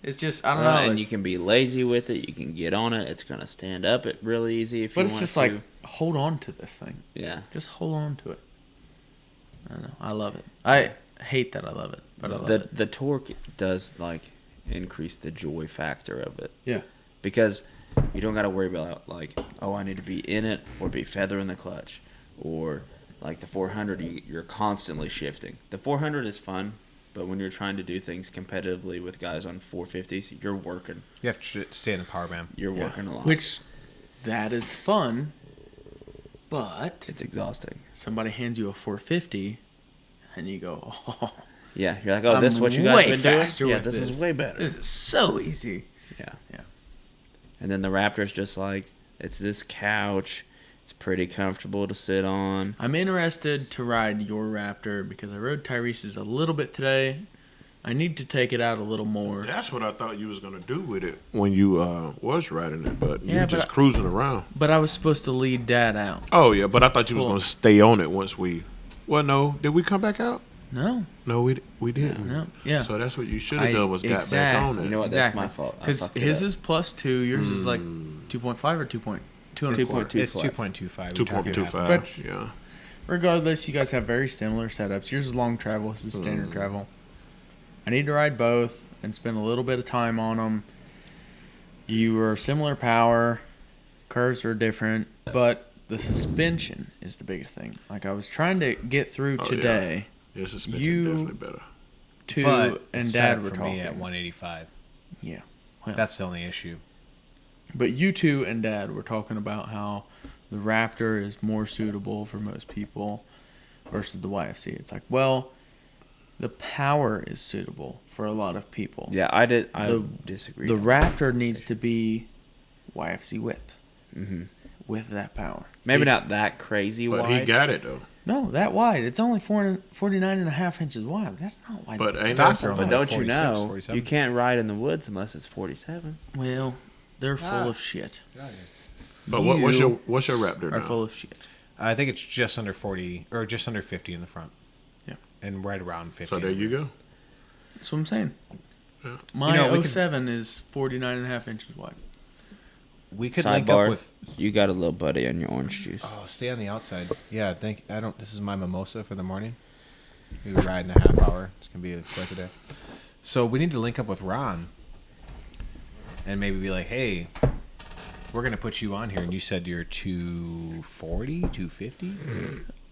it's just, I don't know. And you it's- can be lazy with it. You can get on it. It's gonna stand up it really easy if you but want it's just to. like, hold on to this thing. Yeah. Just hold on to it. I don't know. I love it. I hate that I love it, but I love it. The torque does like increase the joy factor of it. Yeah. Because you don't got to worry about like, oh, I need to be in it or be feathering the clutch, or like the 400 you're constantly shifting. The 400 is fun, but when you're trying to do things competitively with guys on 450s, you're working. You have to stay in the power band. You're working a lot. Which, that is fun, but it's exhausting. somebody hands you a 450, and you go, oh, Yeah, you're like, oh, this is I'm what you guys way been doing? faster Yeah, with this is way better. This is so easy. Yeah. Yeah. And then the Raptor's just like, it's this couch. It's pretty comfortable to sit on. I'm interested to ride your Raptor because I rode Tyrese's a little bit today. I need to take it out a little more. That's what I thought you was gonna do with it when you was riding it, but you Yeah, were but just cruising around. But I was supposed to lead Dad out. Oh yeah, but I thought you was Cool. gonna stay on it once we. Well, no, did we come back out? No. No, we didn't. No. Yeah. So that's what you should have done was got back exact- on it. You know what? That's my fault. I Because fucked it his up. is +2. Yours is like 2.5 or 2.2. It's 2.25. 2.25. 2.25. But- Yeah. Regardless, you guys have very similar setups. Yours is long travel. His is standard travel. I need to ride both and spend a little bit of time on them. You are similar power. Curves are different. But the suspension is the biggest thing. Like, I was trying to get through Oh, today. Yeah, suspension You- definitely better. But And it's Dad set were for talking. me at 185. Yeah. Well, That's the only issue. But you two and Dad were talking about how the Raptor is more suitable for most people versus the YFC. It's like, well, the power is suitable for a lot of people. Yeah, I The- disagree. The Raptor needs to be YFC width Mm-hmm. with that power. Maybe not that crazy But wide. he got it though. No, that wide. It's only 49.5 inches wide. That's not wide. But ain't Stock that are But like don't you 46, know, 47. you can't ride in the woods unless it's 47. Well, they're full of shit. But what's You your Raptor are now? full of shit. I think it's just under 40 or just under 50 in the front. Yeah. And right around 50. So there you go. That's what I'm saying. Yeah. My You know, we could- 07 is 49.5 inches wide. We could link up Sidebar, with. you got a little buddy on your orange juice. Oh, stay on the outside. Yeah, I don't. This is my mimosa for the morning. We ride in a half hour. It's gonna be quite the day. So we need to link up with Ron, and maybe be like, hey, we're gonna put you on here, and you said you're 240, 250,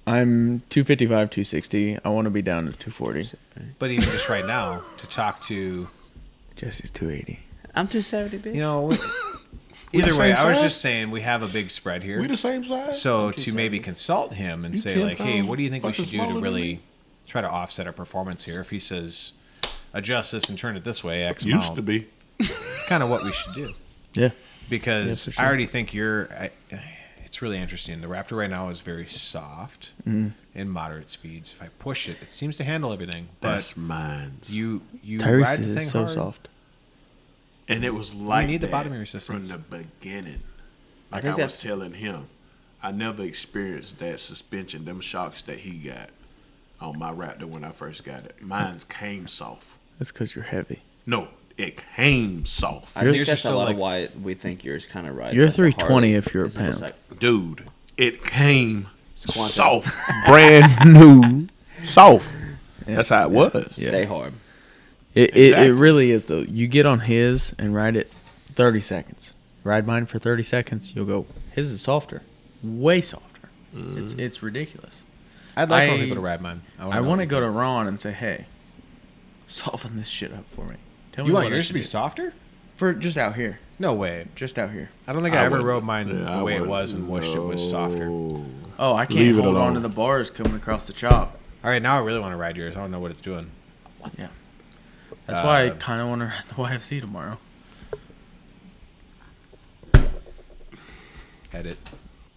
I'm 255, 260. I want to be down to 240. but even just right now to talk to, Jesse's 280. I'm 270, bitch. you know. We Either the way, same I was size? just saying we have a big spread here. We the same size. So to maybe consult him and You say 10 like, hey, pounds what do you think we fucking should do smaller to than really me? try to offset our performance here? If he says, adjust this and turn it this way, X Used amount, to be. it's kind of what we should do. Yeah. Because Yeah, for sure. I already think it's really interesting. The Raptor right now is very soft in moderate speeds. If I push it, it seems to handle everything. But That's mine. you Tyrese ride the thing is so hard. soft. And it was like need the that bottoming resistance. from the beginning. Like think I was that's- telling him, I never experienced that suspension, them shocks that he got on my Raptor when I first got it. Mine came soft. That's because you're heavy. No, it came soft. I think Yours are that's a still lot like- of why we think yours kind of rides. You're like the 320 Harley. if you're a It's just pound. Dude, it came Squanto. soft. Brand new soft. That's how it was. Stay hard. It Exactly. really is though. You get on his and ride it 30 seconds. Ride mine for 30 seconds. You'll go. His is softer, way softer. It's ridiculous. I'd like I- more people to ride mine. I want to go to Ron and say, hey, soften this shit up for me. Tell me You what want I yours should to be do. softer? For just out here, No way. just out here. I don't think I ever wouldn't. rode mine Yeah, the way it wouldn't. was and wished it was softer. No. Oh, I can't Leave it hold on alone. to the bars coming across the chop. All right, now I really want to ride yours. I don't know what it's doing. Yeah. That's why I Uh, kind of want to ride the YFC tomorrow. Edit.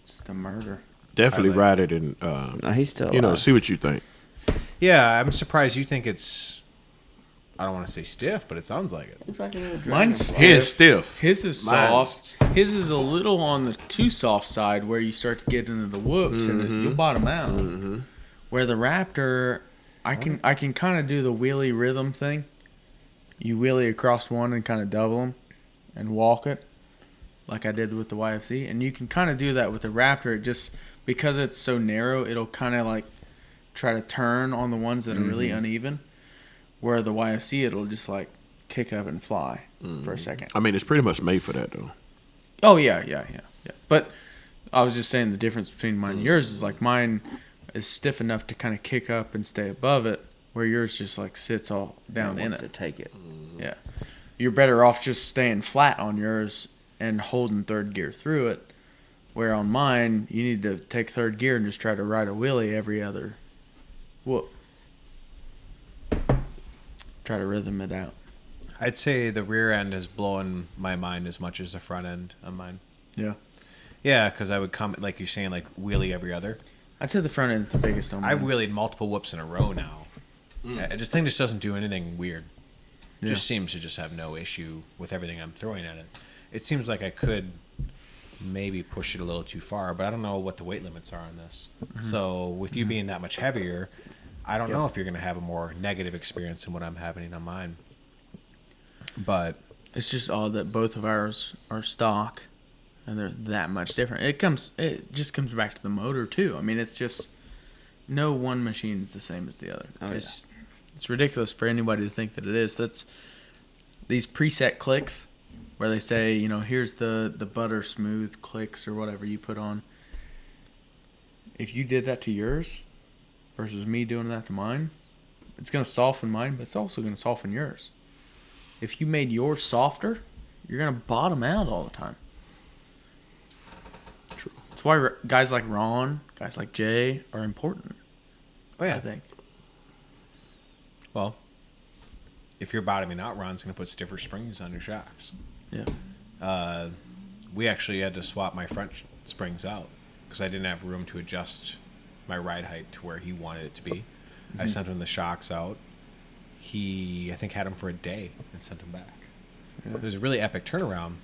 Just a murder. Definitely I like- ride it and No, he's still. you know, alive. see what you think. Yeah, I'm surprised you think it's. I don't want to say stiff, but it sounds like it. Looks like a little Mine's dragon. His stiff. His is Mine's- soft. His is a little on the too soft side where you start to get into the whoops and you'll bottom out. Where the Raptor, I can kind of do the wheelie rhythm thing. You wheelie across one and kind of double them and walk it like I did with the YFC. And you can kind of do that with the Raptor. It just, because it's so narrow, it'll kind of like try to turn on the ones that are really uneven. Where the YFC, it'll just like kick up and fly for a second. I mean, it's pretty much made for that though. Oh yeah. But I was just saying the difference between mine and yours is like mine is stiff enough to kind of kick up and stay above it, where yours just like sits all down in Wants it. to take it. Yeah, you're better off just staying flat on yours and holding third gear through it. Where on mine, you need to take third gear and just try to ride a wheelie every other whoop. Try to rhythm it out. I'd say the rear end is blowing my mind as much as the front end of mine. Yeah, Yeah, because I would come, like you're saying, like wheelie every other. I'd say the front end is the biggest on mine. I've wheelied multiple whoops in a row now. I just think this doesn't do anything weird. It just seems to just have no issue with everything I'm throwing at it. It seems like I could maybe push it a little too far, but I don't know what the weight limits are on this. So with you being that much heavier, I don't know if you're going to have a more negative experience than what I'm having on mine. But It's just odd that both of ours are stock, and they're that much different. It just comes back to the motor too. I mean, it's just no one machine is the same as the other. Oh, It's ridiculous for anybody to think that it is. That's these preset clicks where they say, you know, here's the butter smooth clicks or whatever you put on. If you did that to yours versus me doing that to mine, it's going to soften mine, but it's also going to soften yours. If you made yours softer, you're going to bottom out all the time. True. That's why guys like Ron, guys like Jay are important, oh yeah, I think. well, if you're bottoming out, Ron's going to put stiffer springs on your shocks. Yeah. We actually had to swap my front springs out because I didn't have room to adjust my ride height to where he wanted it to be. I sent him the shocks out. He, I think, had them for a day and sent them back. It was a really epic turnaround,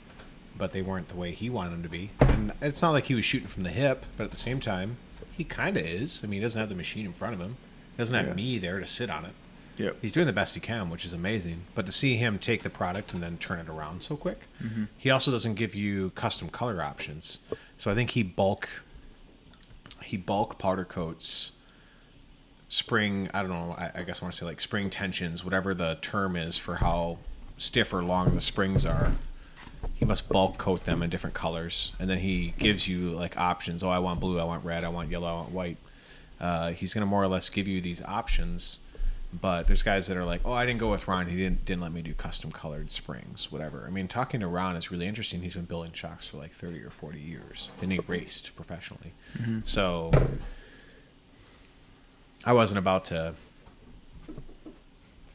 but they weren't the way he wanted them to be. And it's not like he was shooting from the hip, but at the same time, he kind of is. I mean, he doesn't have the machine in front of him. He doesn't have Yeah. me there to sit on it. Yep. He's doing the best he can, which is amazing. But to see him take the product and then turn it around so quick, he also doesn't give you custom color options. So I think he bulk powder coats spring. I don't know. I guess I want to say like spring tensions, whatever the term is for how stiff or long the springs are. He must bulk coat them in different colors, and then he gives you like options. Oh, I want blue. I want red. I want yellow. I want white. He's gonna more or less give you these options. But there's guys that are like, oh, I didn't go with Ron. He didn't let me do custom colored springs, whatever. I mean, talking to Ron is really interesting. He's been building shocks for like 30 or 40 years, and he raced professionally. So I wasn't about to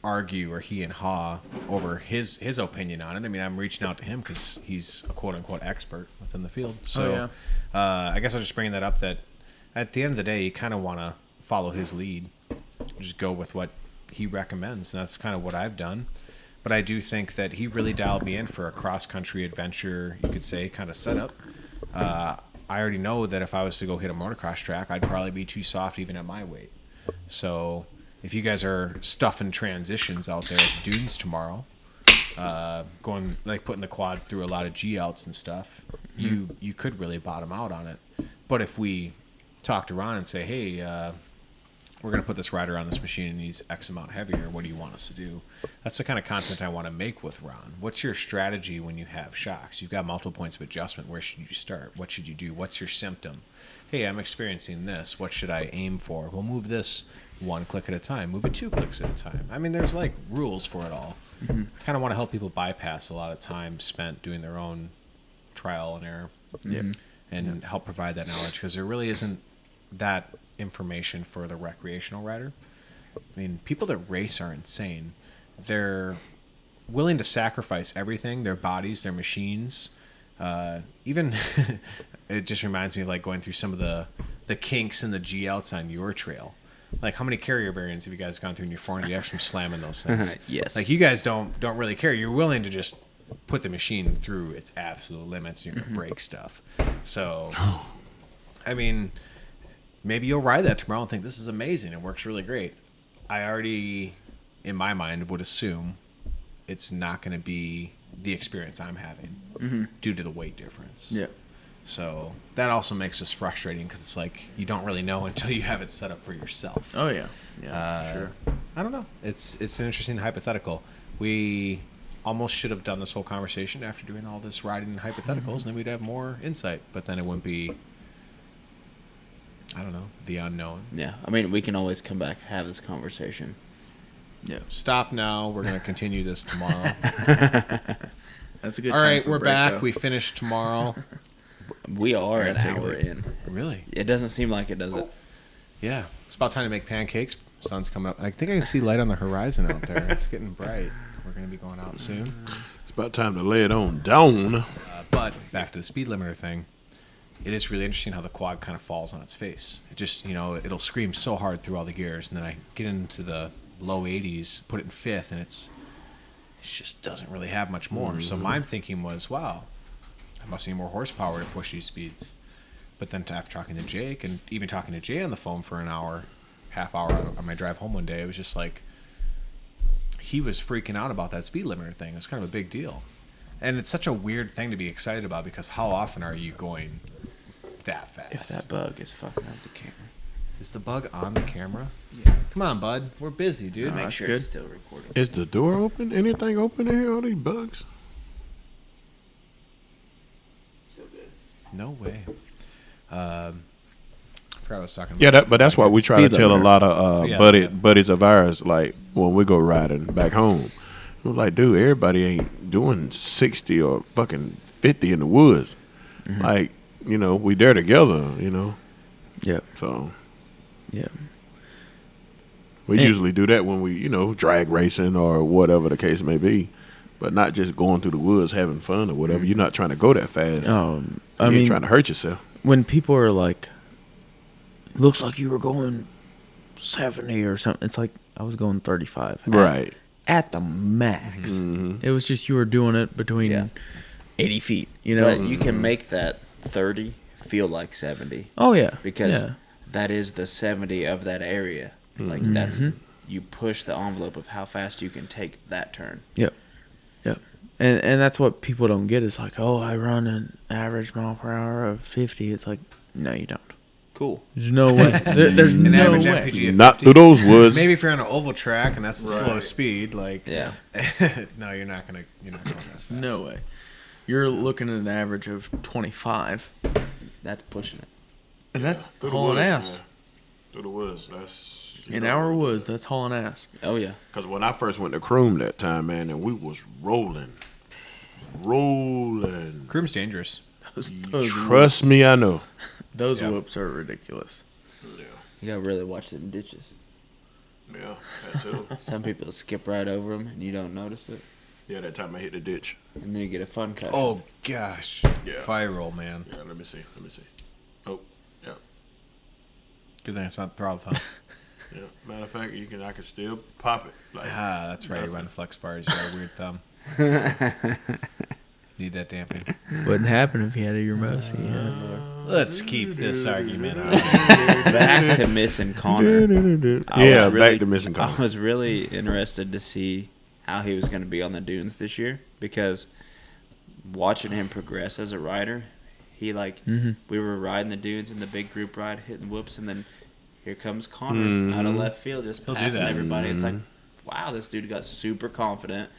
argue or he and haw over his opinion on it. I mean, I'm reaching out to him because he's a quote-unquote expert within the field. So I guess I'll just bring that up that at the end of the day, you kind of want to follow his lead. Just go with what he recommends, and that's kind of what I've done. But I do think that he really dialed me in for a cross-country adventure, you could say, kind of setup. I already know that if I was to go hit a motocross track, I'd probably be too soft even at my weight. So if you guys are stuffing transitions out there at the dunes tomorrow, going like putting the quad through a lot of G outs and stuff, you could really bottom out on it. But if we talk to Ron and say, hey, we're going to put this rider on this machine and he's X amount heavier, what do you want us to do? That's the kind of content I want to make with Ron. What's your strategy when you have shocks? You've got multiple points of adjustment. Where should you start? What should you do? What's your symptom? Hey, I'm experiencing this. What should I aim for? We'll move this 1 click at a time. Move it 2 clicks at a time. I mean, there's like rules for it all. I kind of want to help people bypass a lot of time spent doing their own trial and error. And help provide that knowledge, because there really isn't that information for the recreational rider. I mean, people that race are insane. They're willing to sacrifice everything, their bodies, their machines. Even it just reminds me of like going through some of the kinks and the G outs on your trail. Like, how many carrier variants have you guys gone through in your 400X from slamming those things? Yes. Like, you guys don't really care. You're willing to just put the machine through its absolute limits. You're going to break stuff. So, I mean, maybe you'll ride that tomorrow and think this is amazing. It works really great. I already, in my mind, would assume it's not going to be the experience I'm having due to the weight difference. Yeah. So that also makes this frustrating, because it's like you don't really know until you have it set up for yourself. Oh yeah. Yeah. Sure. I don't know. It's an interesting hypothetical. We almost should have done this whole conversation after doing all this riding and hypotheticals, and then we'd have more insight. But then it wouldn't be, I don't know, the unknown. Yeah, I mean, we can always come back and have this conversation. Yeah. Stop now. We're going to continue this tomorrow. That's a good. All time right, for a we're break, back. though. We finished tomorrow. We are Yeah, an take a hour look. in. Really? It doesn't seem like it, does it? Yeah. It's about time to make pancakes. Sun's coming up. I think I can see light on the horizon out there. It's getting bright. We're going to be going out soon. It's about time to lay it on down. But back to the speed limiter thing. It is really interesting how the quad kind of falls on its face. It just, it'll scream so hard through all the gears, and then I get into the low 80s, put it in fifth, and it just doesn't really have much more. So my thinking was, wow, I must need more horsepower to push these speeds. But then after talking to Jake, and even talking to Jay on the phone for an hour, half hour on my drive home one day, it was just like, he was freaking out about that speed limiter thing. It was kind of a big deal. And it's such a weird thing to be excited about, because how often are you going that fast? If that bug is fucking up the camera. Is the bug on the camera? Yeah. Come on, bud. We're busy, dude. Make that's sure good. it's still recording. Is the door open? Anything open in here? All these bugs? Still good. No way. I forgot what I was talking about. Yeah, but that's why we try to Speed tell a limiter. lot of Yeah, buddies of ours, like when we go riding back home. We're like, dude, everybody ain't doing 60 or fucking 50 in the woods. Like, we there together, Yeah. So Yeah. we And- usually do that when we, drag racing or whatever the case may be. But not just going through the woods having fun or whatever. You're not trying to go that fast. I You mean, ain't trying to hurt yourself. when people are like, looks like you were going 70 or something. It's like I was going 35. Right. At the max. Mm-hmm. It was just you were doing it between Yeah. 80 feet, But you can make that 30 feel like 70 Oh, yeah. because yeah. that is the 70 of that area. Like that's you push the envelope of how fast you can take that turn. Yep. Yep. And that's what people don't get is like, oh, I run an average mile per hour of 50. It's like, no, you don't. Cool. There's no way. There's An no average way. MPG of Not 50. through those woods. Maybe if you're on an oval track and that's the slow Right. speed, like, Yeah. no, you're not going that fast. No way. You're looking at an average of 25. That's pushing it. And that's Through the hauling woods, ass. man. Through the woods. That's In our woods, that's hauling ass. Oh yeah. Because when I first went to Croom that time, man, and we was rolling. Groom's dangerous. Trust me, I know. Those Yeah. whoops are ridiculous. Yeah, You gotta really watch them ditches. yeah, that too. Some people skip right over them and you don't notice it, Yeah, that time I hit the ditch. and then you get a fun cut. Oh, gosh. Yeah. Fire roll, man. Yeah, let me see. Oh, yeah, Good thing it's not throttle time. yeah. Matter of fact, I can still pop it. Like, That's right. You run flex bars. You got a weird thumb. Need that dampening. Wouldn't happen if you had a Mercy. Yeah. Let's keep this argument out. Back to missing Connor. I Yeah, was really- back to missing I Connor. was really interested to see how he was going to be on the dunes this year, because watching him progress as a rider, he we were riding the dunes in the big group ride, hitting whoops, and then here comes Connor out of left field, just He'll do passing that. everybody. It's like, wow, this dude got super confident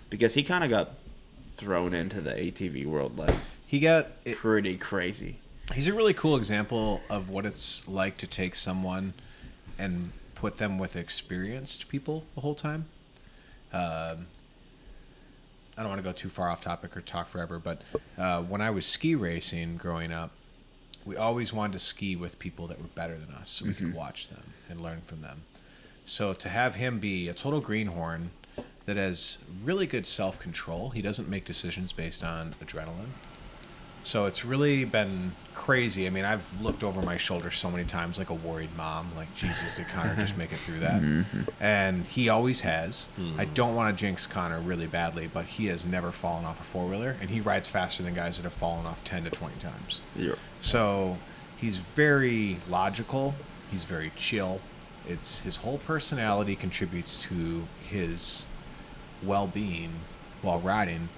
because he kind of got thrown into the ATV world pretty crazy. He's a really cool example of what it's like to take someone and put them with experienced people the whole time. I don't want to go too far off topic or talk forever, but when I was ski racing growing up, we always wanted to ski with people that were better than us so we could watch them and learn from them. So to have him be a total greenhorn that has really good self-control, he doesn't make decisions based on adrenaline. So it's really been crazy. I mean, I've looked over my shoulder so many times like a worried mom, like, Jesus, did Connor just make it through that? And he always has. I don't want to jinx Connor really badly, but he has never fallen off a four-wheeler, and he rides faster than guys that have fallen off 10 to 20 times. Yep. So he's very logical. He's very chill. It's his whole personality contributes to his well-being while riding.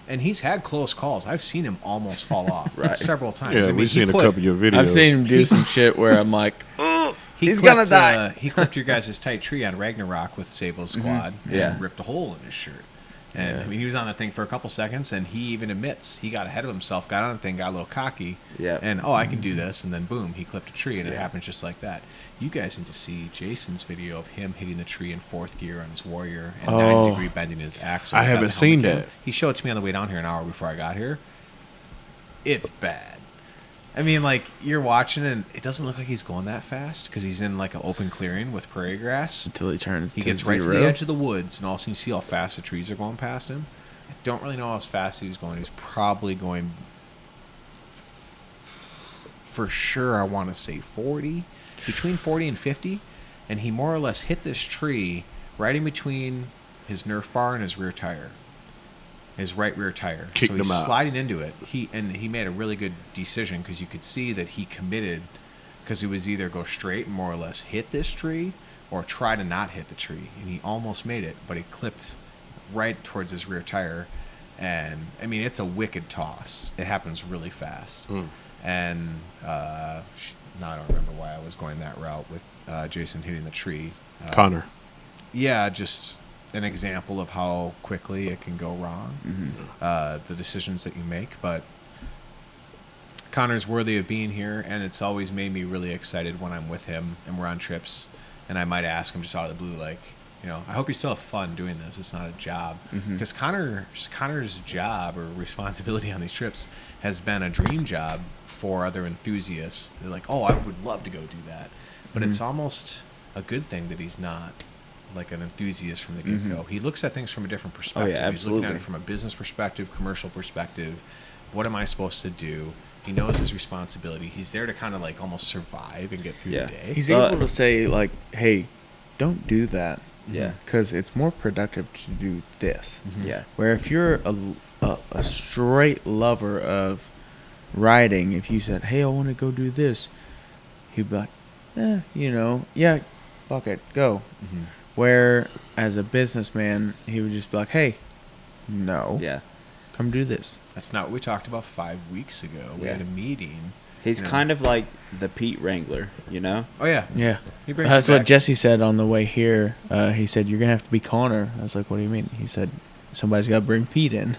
And he's had close calls. I've seen him almost fall off several times. Yeah, I mean, we've seen a couple of your videos. I've seen him do some shit where I'm like, he's gonna die. He clipped your guys' tight tree on Ragnarok with Sable's squad and ripped a hole in his shirt. And I mean, he was on that thing for a couple seconds, and he even admits he got ahead of himself, got on the thing, got a little cocky, and I can do this, and then boom, he clipped a tree, and it happens just like that. You guys need to see Jason's video of him hitting the tree in fourth gear on his Warrior and 90-degree bending his axle. I haven't seen that. He showed it to me on the way down here an hour before I got here. It's bad. I mean, like, you're watching, and it doesn't look like he's going that fast because he's in, like, an open clearing with prairie grass. until he turns. He to gets right to zero. the edge of the woods, and all of a sudden you see how fast the trees are going past him. I don't really know how fast he was going. He was probably going, for sure, I want to say 40, between 40 and 50, and he more or less hit this tree right in between his Nerf bar and his rear tire. His right rear tire. Kicked so he's him out. sliding into it. He made a really good decision because you could see that he committed, because it was either go straight and more or less hit this tree or try to not hit the tree. And he almost made it, but he clipped right towards his rear tire. And, I mean, it's a wicked toss. It happens really fast. And now I don't remember why I was going that route with Jason hitting the tree. Connor. Yeah, just an example of how quickly it can go wrong, the decisions that you make. But Connor's worthy of being here, and it's always made me really excited when I'm with him and we're on trips, and I might ask him just out of the blue, like, you know, I hope you still have fun doing this. It's not a job. Because Connor's job or responsibility on these trips has been a dream job for other enthusiasts. They're like, oh, I would love to go do that. But it's almost a good thing that he's not like an enthusiast from the get-go. He looks at things from a different perspective. He's looking at it from a business perspective, commercial perspective. What am I supposed to do? He knows his responsibility. He's there to kind of like almost survive and get through the day. He's able to say, like, hey, don't do that. Yeah. Because it's more productive to do this. Yeah. Where if you're a straight lover of riding, if you said, hey, I want to go do this, he'd be like, yeah, fuck it, go. Where as a businessman, he would just be like, hey, no. Yeah. Come do this. That's not what we talked about 5 weeks ago. We had a meeting. He's kind of like the Pete Wrangler, you know? Oh, yeah. Yeah. He brings That's you what back. Jesse said on the way here. He said, you're going to have to be Connor. I was like, what do you mean? He said, somebody's got to bring Pete in.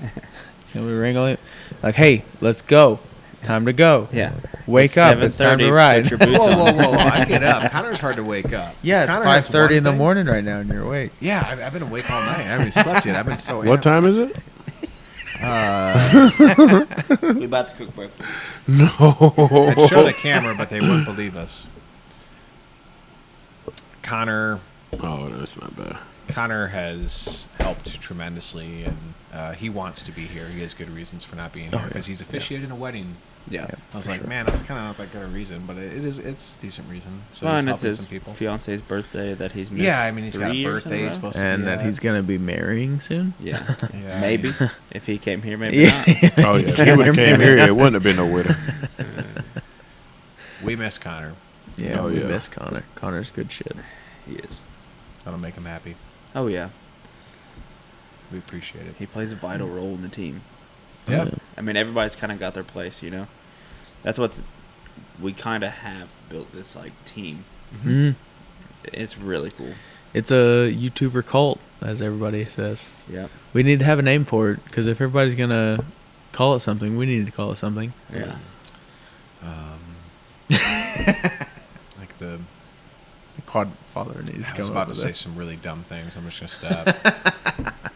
He's going to be wrangling. Like, hey, let's go. It's time to go. Yeah. Wake up. It's time to ride. Put your boots Whoa, on. whoa, whoa. I get up. Connor's hard to wake up. Yeah, it's Connor has 5:30 in the one morning right now, and you're awake. Yeah, I've been awake all night. I haven't slept yet. I've been so What time is it? We about to cook breakfast. I'd show the camera, but they wouldn't believe us. Connor Oh, that's not bad. Connor has helped tremendously, and he wants to be here. He has good reasons for not being here because he's officiating a wedding. Yeah. I was like, man, that's kind of not that good a reason, but it's a decent reason. So Well, he's and it's helping his some people. fiance's birthday that he's missed. Yeah, I mean, he's got a 3 or birthday. something, He's supposed to And be that he's going to be marrying soon. Yeah. Yeah, Maybe. If he came here, maybe Yeah. not. Oh, yeah. If he would have came here, it wouldn't have been no widow. We miss Connor. Yeah, Oh, we yeah. miss Connor. Connor's good shit. He is. That'll make him happy. Oh, yeah. We appreciate it. He plays a vital role in the team. Yeah. I mean, everybody's kind of got their place, you know. That's what's we kind of have built this like team. Mhm. It's really cool. It's a YouTuber cult, as everybody says. Yeah. We need to have a name for it, because if everybody's going to call it something, we need to call it something. Yeah. Like the Quadfather needs to I come was up about to with say it. some really dumb things. I'm just gonna stop.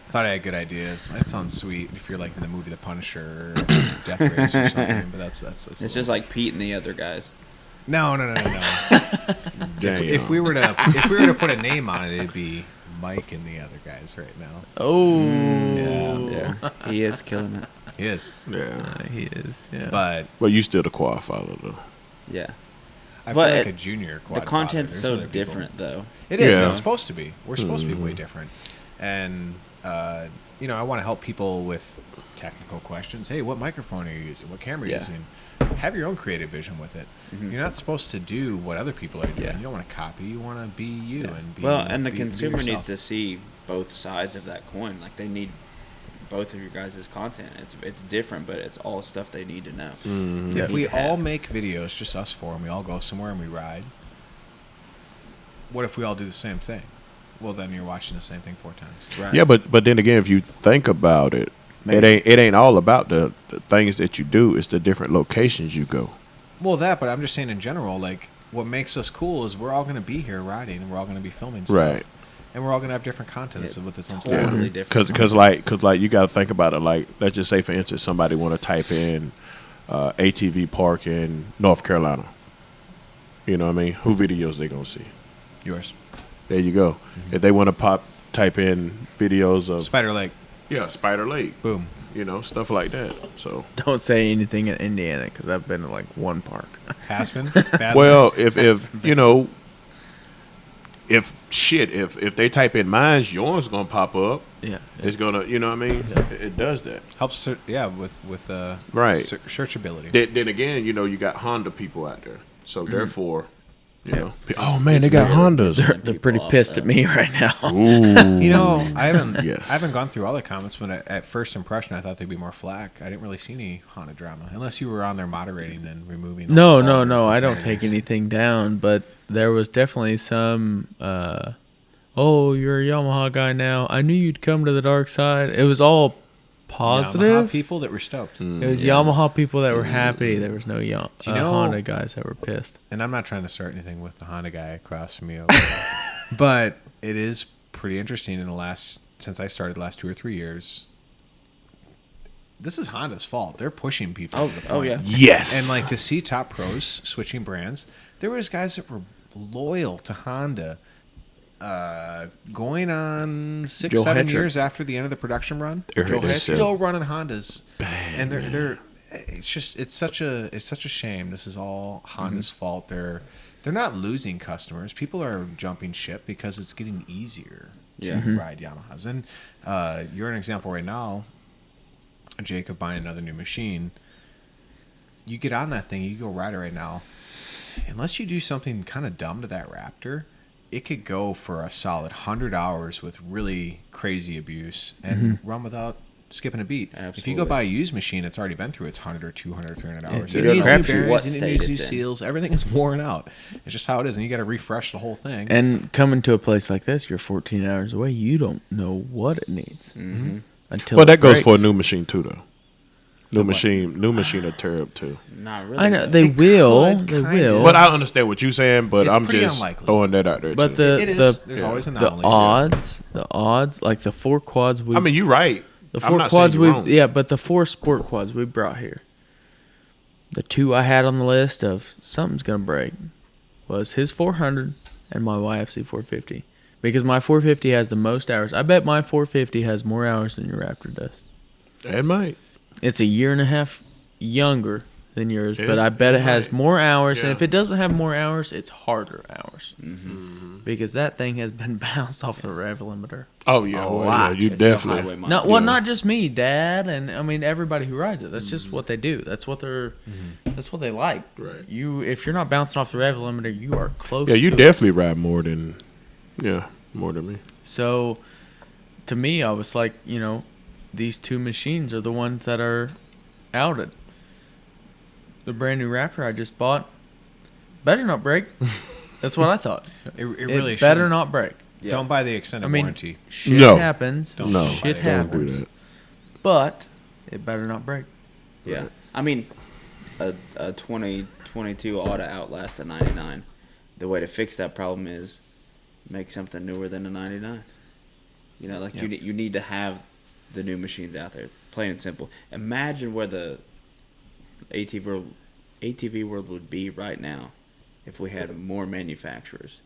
Thought I had good ideas. That sounds sweet if you're like in the movie The Punisher or Death Race or something. But that's It's just like Pete and the other guys. no. Damn. If we were to put a name on it, it'd be Mike and the other guys right now. Oh. Yeah. Yeah. He is killing it. He is, Yeah. He is, yeah. but Well, you still the quad follow though. Yeah. I But feel like it- a junior The quad. content's father. There's so other people. different, though. It is. Yeah. It's supposed to be. We're supposed to be way Mhm. different. And, I want to help people with technical questions. Hey, what microphone are you using? What camera are you Yeah. using? Have your own creative vision with it. Mhm. You're not supposed to do what other people are doing. Yeah. You don't want to copy. You want to be you and be Well, and the be consumer needs yourself. to see both sides of that coin. Like, they need both of your guys' content. It's different, but it's all stuff they need to know. Mm-hmm. If we Need to have. all make videos, just us four, and we all go somewhere and we ride, what if we all do the same thing? Well, then you're watching the same thing 4 times. Right. Yeah, but then again, if you think about it, it ain't all about the things that you do. It's the different locations you go. Well, but I'm just saying in general, like, what makes us cool is we're all going to be here riding, and we're all going to be filming stuff. Right. And we're all going to have different contents with its own Totally style. Totally different. Because like you got to think about it. Like, let's just say, for instance, somebody want to type in ATV park in North Carolina. You know what I mean? Who videos they gonna see? Yours. There you go. If they want to type in videos of Spider Lake. Spider Lake, Boom. you know, stuff like that. So Don't say anything in Indiana, because I've been to like one park. Aspen. well, Badlands. if you know, if they type in mines, yours gonna pop up. Yeah. It's gonna, you know what I mean? It does that. Helps, with Right. searchability. Then again, you know, you got Honda people out there, so therefore, you know, oh man, they got weird. Hondas. They're pretty People off pissed that. at me right now. Ooh. You know, I haven't Yes. I haven't gone through all the comments, but at first impression, I thought they'd be more flack. I didn't really see any Honda drama, unless you were on there moderating and removing. all No, the no, vulgar no. I don't profanities. take anything down, but there was definitely some. Oh, you're a Yamaha guy now. I knew you'd come to the dark side. It was all positive. Yamaha people that were stoked. It was Yamaha people that were happy. There was no Do you know- Honda guys that were pissed. And I'm not trying to start anything with the Honda guy across from me, over there. But it is pretty interesting since I started the last 2 or 3 years. This is Honda's fault. They're pushing people to the point. Oh, yeah. Yes. And like to see top pros switching brands, there was guys that were loyal to Honda, going on 6, Joe 7 Hetrick. years after the end of the production run. Joe They're Hetrick. still running Hondas, and they're. It's such a shame. This is all Honda's fault. They're not losing customers. People are jumping ship because it's getting easier Yeah. to ride Yamahas. And you're an example right now, Jake, of buying another new machine. You get on that thing, you go ride it right now. Unless you do something kind of dumb to that Raptor, it could go for a solid 100 hours with really crazy abuse and run without skipping a beat. If you Absolutely. go buy a used machine, it's already been through its 100 or 200, 300 hours. Yeah, It dude, needs crapshoot. new bearings, What it state needs new it's in. seals. Everything is worn out. It's just how it is, and you got to refresh the whole thing. And coming to a place like this, you're 14 hours away. You don't know what it needs Mm-hmm. until. well, it that goes for a breaks. new machine too, though. New machine will tear up too. Not really. I know though. they It will. could, They kinda. will. But I understand what you're saying. But It's I'm pretty just unlikely. throwing that out there. But too. It is. the There's always the anomalies. odds, like the 4 quads we. I mean, you're right. the I'm 4 not quads saying we. you're wrong. Yeah, but the 4 sport quads we brought here. The 2 I had on the list of something's gonna break was his 400 and my YFC 450, because my 450 has the most hours. I bet my 450 has more hours than your Raptor does. It might. It's a year and a half younger than yours, It- but I bet it it has might. more hours. And Yeah. if it doesn't have more hours, it's harder hours, Mm-hmm. because that thing has been bounced off the rev limiter. Oh yeah, A well, lot. yeah, you It's the definitely. highway mile. Not well, Yeah. not just me, Dad, and I mean everybody who rides it. That's just what they do. That's what they're. That's what they like. Right. If you're not bouncing off the rev limiter, you are close. Yeah, you to it. definitely ride more than me. So, to me, I was like, these two machines are the ones that are outed. The brand new Raptor I just bought better not break. That's what I thought. It really better shouldn't. not break. Yeah. Don't buy the extended warranty. Shit No. happens. Don't Shit do happens. that. But it better not break. Yeah. I mean, a 2022 ought to outlast a 99. The way to fix that problem is make something newer than a 99. You need to have the new machines out there, plain and simple. Imagine where the ATV world would be right now if we had more manufacturers.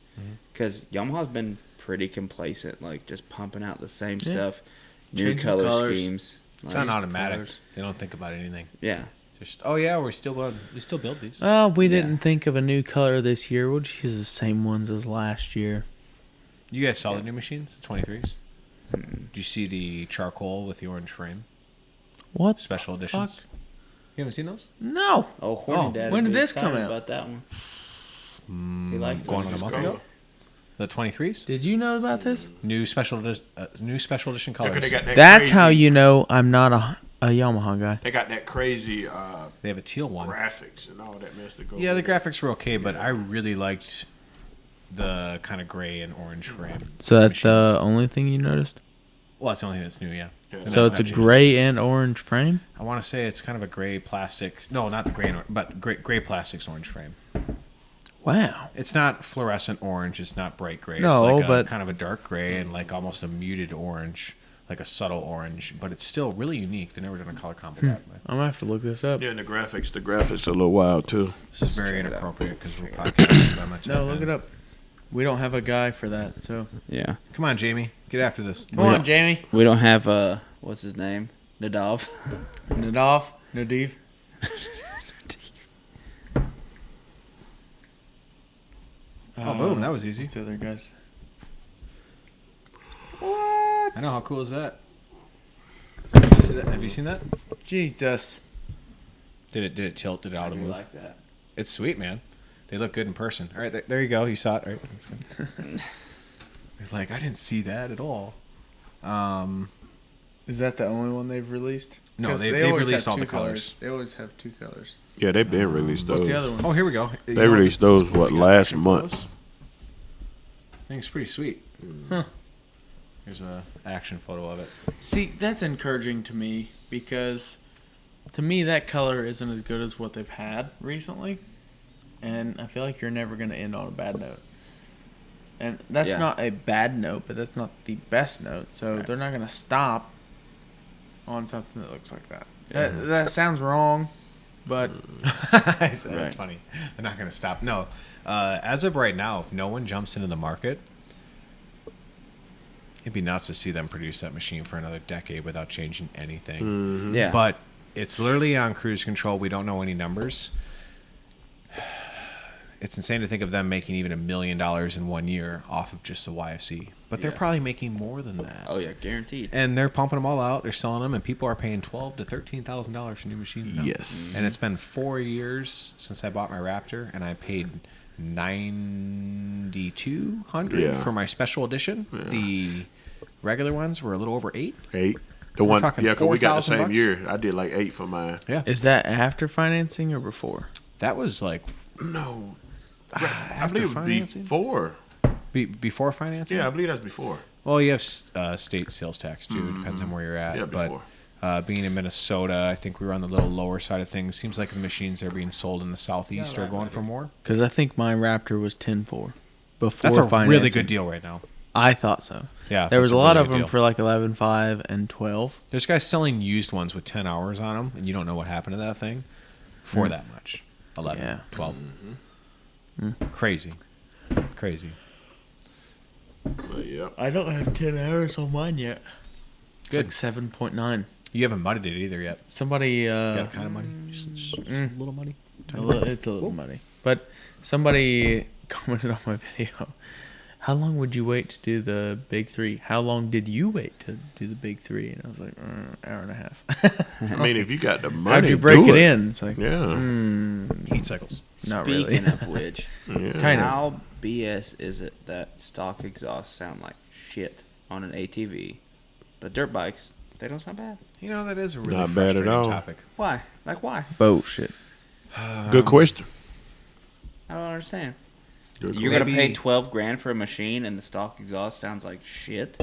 Because Yamaha's been pretty complacent, like just pumping out the same stuff, new Changing color colors. schemes. It's Like, not automatic. colors. They don't think about anything. yeah. Just we still build these. We didn't think of a new color this year. We'll just use the same ones as last year. You guys saw the new machines, the 23s? Do you see the charcoal with the orange frame? What? Special the editions? fuck? You haven't seen those? No. Oh, Horny Dad. when would did be this come excited out? About that one. He likes Going those. on a month color. ago? The 23s? Did you know about this? New special edition Yeah, colors. 'cause they got that That's how crazy- you know I'm not a Yamaha guy. They got that crazy They have a teal one. graphics and all that mess that goes. Yeah, the with it. graphics were okay, but I really liked the kind of gray and orange frame. So that's machines. the only thing you noticed? Well, that's the only thing that's new, yeah. Yeah. And So that- it's a that changed. gray and orange frame? I want to say it's kind of a gray plastic. No, not the gray, but gray plastics orange frame. Wow. It's not fluorescent orange. It's not bright gray. No, it's like but- kind of a dark gray and like almost a muted orange, like a subtle orange. But it's still really unique. They've never done a color combo that way. I'm going to have to look this up. Yeah, and the graphics are a little wild too. This is very inappropriate because we're podcasting about much. No, look it up. We don't have a guy for that, so. Yeah. Come on, Jamie, get after this. Come on, Jamie. We don't have, what's his name? Nadav. Nadiv. Oh, boom, that was easy. What's the other guys? I know, how cool is that? Have you seen that? Have you seen that? Jesus. Did it tilt? Did it I auto do move? like that. It's sweet, man. They look good in person. All right, there you go. You saw it. All right, that's good. It's like I didn't see that at all. Is that the only one they've released? No, 'Cause they've always released have all the two colors. They always have two colors. Yeah, they've been released those. What's the other one? Oh, here we go. They released those, what, You got last action month? photos? I think it's pretty sweet. Huh. Here's a action photo of it. See, that's encouraging to me because to me that color isn't as good as what they've had recently. And I feel like you're never going to end on a bad note. And that's Yeah. not a bad note, but that's not the best note. So they're not going to stop on something that looks like that. That sounds wrong, but That's Right. funny. They're not going to stop. No. As of right now, if no one jumps into the market, it'd be nuts to see them produce that machine for another decade without changing anything. Yeah. But it's literally on cruise control. We don't know any numbers. It's insane to think of them making even $1 million in 1 year off of just the YFC. But they're Yeah. probably making more than that. Oh, yeah, guaranteed. And they're pumping them all out. They're selling them, and people are paying $12,000 to $13,000 for new machines now. Yes. And it's been 4 years since I bought my Raptor, and I paid $9,200 Yeah. for my special edition. Yeah. The regular ones were a little over $8,000. 8. The We're one, talking yeah, because we got the $4,000 same bucks? year. I did like 8 for mine. Yeah, is that after financing or before? that was like No, I after believe it was financing? before. Before financing. Yeah, I believe that's before. Well, you have state sales tax too. It depends on where you're at. Yeah, but before. being in Minnesota, I think we were on the little lower side of things. Seems like the machines that are being sold in the southeast are going for more. Because I think my Raptor was 10.4 before That's a financing. really good deal right now. I thought so. Yeah, There was that's a lot really of good them deal. for like 11.5 and 12. There's guys selling used ones with 10 hours on them, and you don't know what happened to that thing for that much. 11, Yeah. 12. Crazy. Crazy. But yeah. I don't have 10 hours on mine yet. It's Good. like 7.9. You haven't mudded it either yet. Somebody, You got kind of money? Just a little money? it's a little money. But somebody commented on my video. How long would you wait to do the big three? How long did you wait to do the big three? And I was like, hour and a half. I mean, if you got the money, How'd you break do it in? It's like, Yeah. Heat cycles. Not really. Speaking of which, Yeah. Kind of. how BS is it that stock exhausts sound like shit on an ATV, But dirt bikes, they don't sound bad. You know, that is a really Not bad at frustrating all. topic. Why? Like why? Bullshit. Good question. I don't understand. Good You're question. gonna pay Maybe- $12,000 for a machine, and the stock exhaust sounds like shit.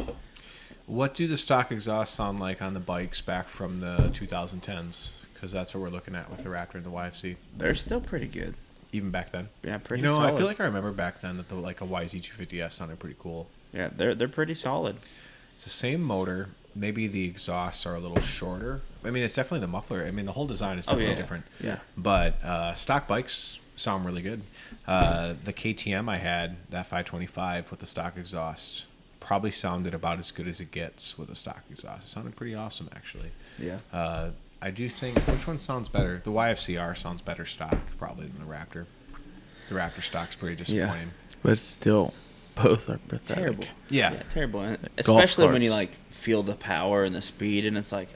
What do the stock exhausts sound like on the bikes back from the 2010s? Because that's what we're looking at with the Raptor and the YFC. They're still pretty good. Even back then. Yeah, pretty. You know, solid. I feel like I remember back then that like a YZ250S sounded pretty cool. Yeah, they're pretty solid. It's the same motor. Maybe the exhausts are a little shorter. I mean, it's definitely the muffler. I mean, the whole design is definitely different. Yeah. But stock bikes sound really good. The KTM I had, that 525 with the stock exhaust, probably sounded about as good as it gets with a stock exhaust. It sounded pretty awesome, actually. Yeah. I do think, which one sounds better? The YFCR sounds better stock, probably, than the Raptor. The Raptor stock's pretty disappointing. But still, both are pathetic. Terrible. Yeah. Terrible. And especially when you carts. like feel the power and the speed, and it's like,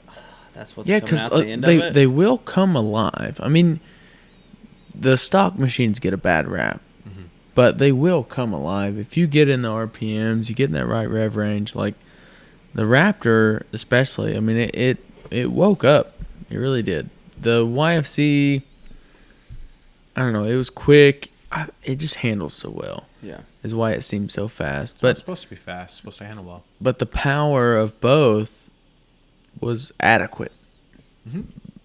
that's what's Yeah, coming because out the end of it. they will come alive. I mean, the stock machines get a bad rap, but they will come alive if you get in the RPMs, you get in that right rev range. Like the Raptor, especially. I mean, it woke up. It really did. The YFC, I don't know. It was quick. It just handles so well. Yeah. Is why it seems so fast. It's But not supposed to be fast. It's supposed to handle well. but the power of both was adequate.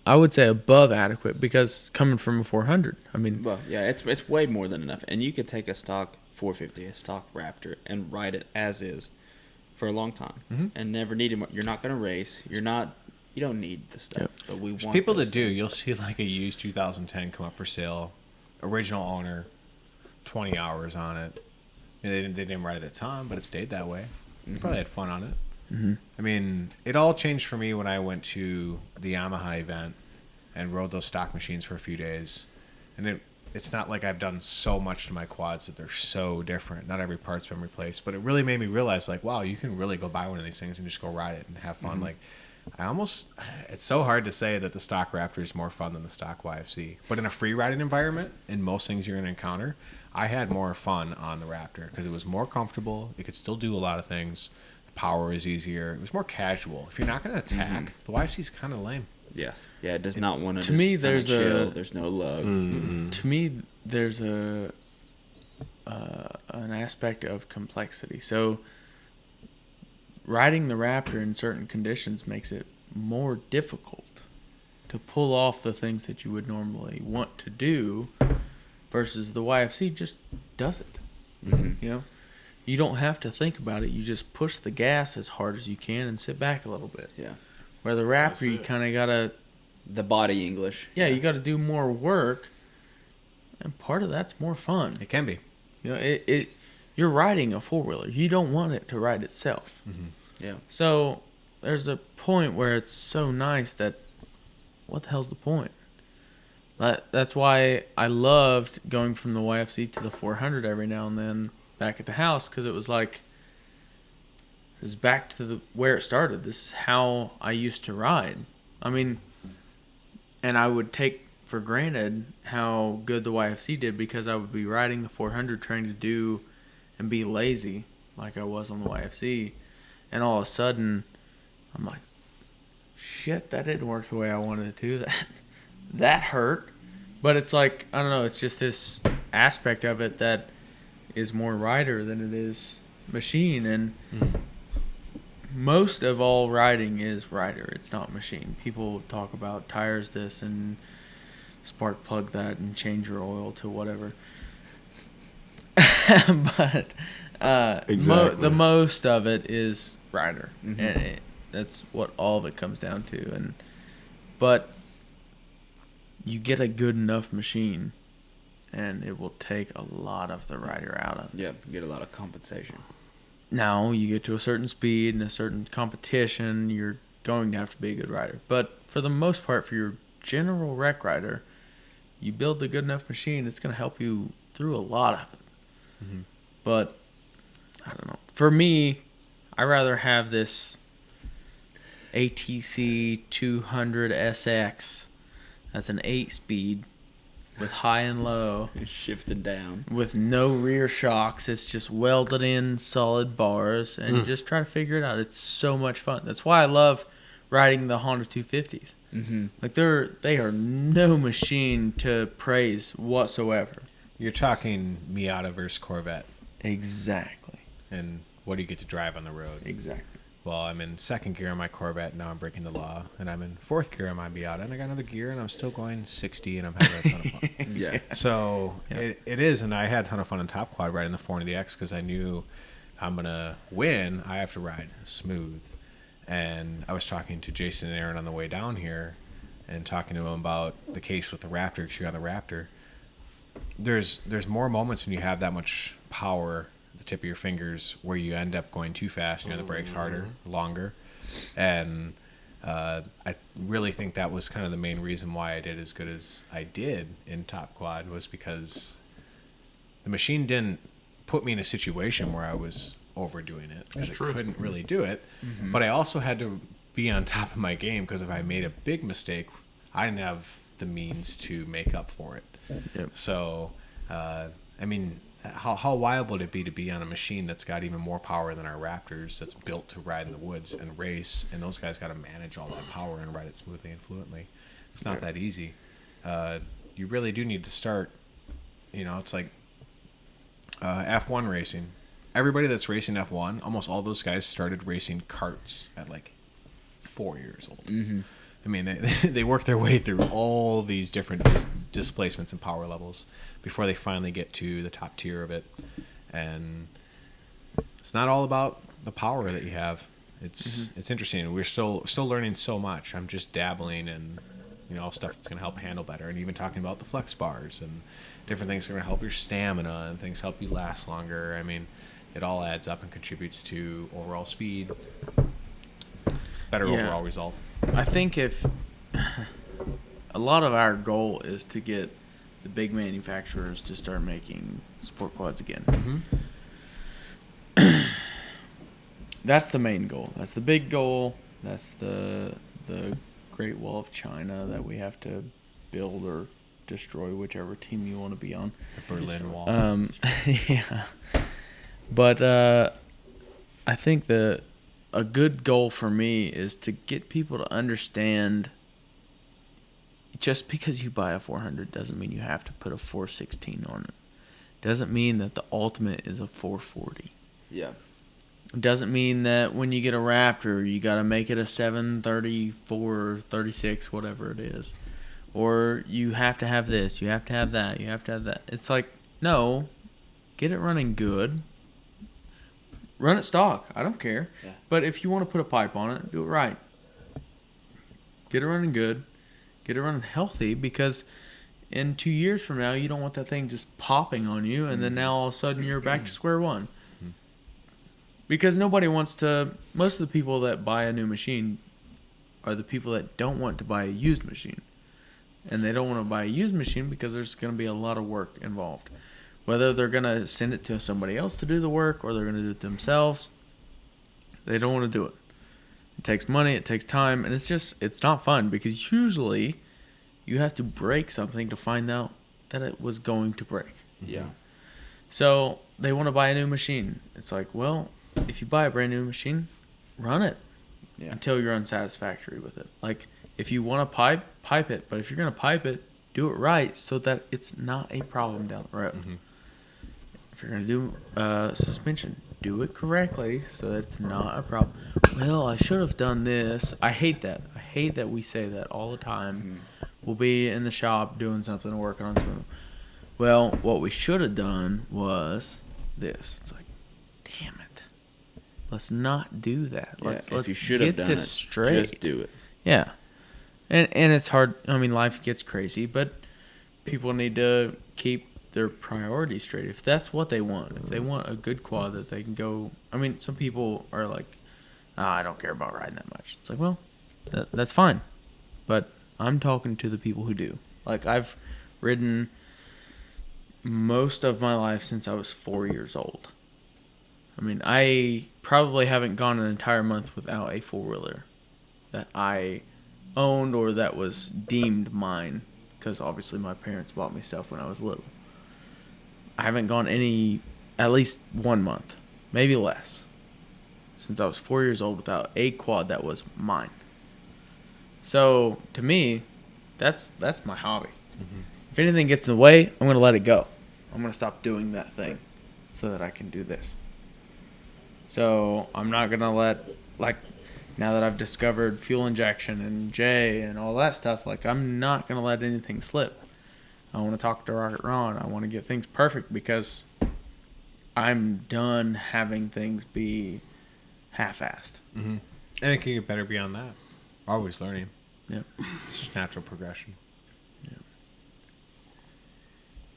I would say above adequate because coming from a 400. I mean, Well, yeah, it's way more than enough. And you could take a stock 450, a stock Raptor, and ride it as is for a long time and never need it. You're not going to race. You don't need the stuff. Yep. But we There's want people those that do. things. You'll see like a used 2010 come up for sale, original owner, 20 hours on it. They didn't ride it a ton, but it stayed that way. They probably had fun on it. I mean, it all changed for me when I went to the Yamaha event and rode those stock machines for a few days. And it's not like I've done so much to my quads that they're so different. Not every part's been replaced, but it really made me realize, like, wow, you can really go buy one of these things and just go ride it and have fun. Like, it's so hard to say that the stock Raptor is more fun than the stock YFC. But in a free riding environment, in most things you're going to encounter, I had more fun on the Raptor because it was more comfortable. It could still do a lot of things. The power is easier. It was more casual. If you're not going to attack, the YFC is kind of lame. Yeah. Yeah, it does not want to. to me, there's chill. a- There's no lug. to me, there's an aspect of complexity. So riding the Raptor in certain conditions makes it more difficult to pull off the things that you would normally want to do versus the YFC just does it. You know, you don't have to think about it. You just push the gas as hard as you can and sit back a little bit. Yeah. Where the Raptor, you kind of gotta, The body English. you gotta do more work, and part of that's more fun. It can be. You know, you're riding a four-wheeler. You don't want it to ride itself. Yeah. So there's a point where it's so nice that what the hell's the point? That's why I loved going from the YFC to the 400 every now and then back at the house, because it was like, this is back to where it started. This is how I used to ride. I mean, and I would take for granted how good the YFC did because I would be riding the 400 trying to do and be lazy like I was on the YFC. And all of a sudden, I'm like, shit, that didn't work the way I wanted it to. That hurt. But it's like, I don't know, it's just this aspect of it that is more rider than it is machine. And most of all riding is rider. It's not machine. People talk about tires this and spark plug that and change your oil to whatever. But Exactly. the most of it is rider. And that's what all of it comes down to. But you get a good enough machine and it will take a lot of the rider out of it. Yeah, you get a lot of compensation. Now you get to a certain speed and a certain competition, you're going to have to be a good rider. But for the most part, for your general rec rider, you build a good enough machine, it's going to help you through a lot of it. But I don't know. For me, I rather have this ATC 200 SX. That's an 8-speed with high and low, It's shifted down. with no rear shocks. It's just welded in solid bars, and just try to figure it out. It's so much fun. That's why I love riding the Honda 250s. Mm-hmm. Like they are no machine to praise whatsoever. You're talking Miata versus Corvette, Exactly. and what do you get to drive on the road? Exactly. Well, I'm in second gear on my Corvette, now I'm breaking the law, and I'm in fourth gear on my Miata, and I got another gear, and I'm still going 60, and I'm having a ton of fun. Yeah. So Yeah. it is, and I had a ton of fun in Top Quad riding the 490X because I knew I'm going to win, I have to ride smooth. And I was talking to Jason and Aaron on the way down here and talking to them about the case with the Raptor, because you got the Raptor. There's more moments when you have that much power at the tip of your fingers where you end up going too fast, the brakes harder, longer. And I really think that was kind of the main reason why I did as good as I did in Top Quad, was because the machine didn't put me in a situation where I was overdoing it, because I couldn't really do it. But I also had to be on top of my game, because if I made a big mistake, I didn't have the means to make up for it. Yep. So, I mean, how wild would it be to be on a machine that's got even more power than our Raptors, that's built to ride in the woods and race, and those guys got to manage all that power and ride it smoothly and fluently. It's not that easy. You really do need to start, it's like F1 racing. Everybody that's racing F1, almost all those guys started racing karts at like 4 years old. Mm-hmm. I mean, they work their way through all these different displacements and power levels before they finally get to the top tier of it. And it's not all about the power that you have. It's interesting. We're still learning so much. I'm just dabbling in stuff that's going to help handle better, and even talking about the flex bars and different things that are going to help your stamina and things help you last longer. I mean, it all adds up and contributes to overall speed, better overall result. I think if a lot of our goal is to get the big manufacturers to start making sport quads again. That's the main goal. That's the big goal. That's the Great Wall of China that we have to build or destroy, whichever team you want to be on. The Berlin Wall. Yeah. But I think a good goal for me is to get people to understand, just because you buy a 400 doesn't mean you have to put a 416 on it. Doesn't mean that the ultimate is a 440. Yeah. It doesn't mean that when you get a Raptor, you got to make it a 734, 36, whatever it is. Or you have to have this, you have to have that, you have to have that. It's like, no, get it running good. Run it stock. I don't care. Yeah. But if you want to put a pipe on it, do it right. Get it running good. Get it running healthy, because in 2 years from now, you don't want that thing just popping on you, and then now all of a sudden you're back to square one. Because nobody wants to... Most of the people that buy a new machine are the people that don't want to buy a used machine. And they don't want to buy a used machine because there's going to be a lot of work involved. Whether they're going to send it to somebody else to do the work or they're going to do it themselves, they don't want to do it. It takes money, it takes time, and it's not fun, because usually you have to break something to find out that it was going to break. Yeah. So they want to buy a new machine. It's like, well, if you buy a brand new machine, run it until you're unsatisfactory with it. Like, if you want to pipe it, but if you're going to pipe it, do it right so that it's not a problem down the road. If you're going to do suspension, do it correctly so that it's not a problem. Well, I should have done this. I hate that. I hate that we say that all the time. We'll be in the shop doing something, working on something. Well, what we should have done was this. It's like, damn it. Let's not do that. Let's if you should have get done this it, straight. just do it. Yeah. And it's hard. I mean, life gets crazy, but people need to keep their priorities straight. If that's what they want, if they want a good quad that they can go... I mean, some people are like, I don't care about riding that much. It's like, well, that's fine. But I'm talking to the people who do. Like, I've ridden most of my life since I was 4 years old. I mean, I probably haven't gone an entire month without a four-wheeler that I owned or that was deemed mine, because obviously my parents bought me stuff when I was little. I haven't gone at least 1 month, maybe less, since I was 4 years old without a quad that was mine. So to me, that's my hobby. Mm-hmm. If anything gets in the way, I'm going to let it go. I'm going to stop doing that thing so that I can do this. So I'm not going to let, like, now that I've discovered fuel injection and J and all that stuff, like, I'm not going to let anything slip. I want to talk to Rocket Ron. I want to get things perfect because I'm done having things be half-assed. Mm-hmm. And it can get better beyond that. Always learning. Yep. It's just natural progression. Yeah.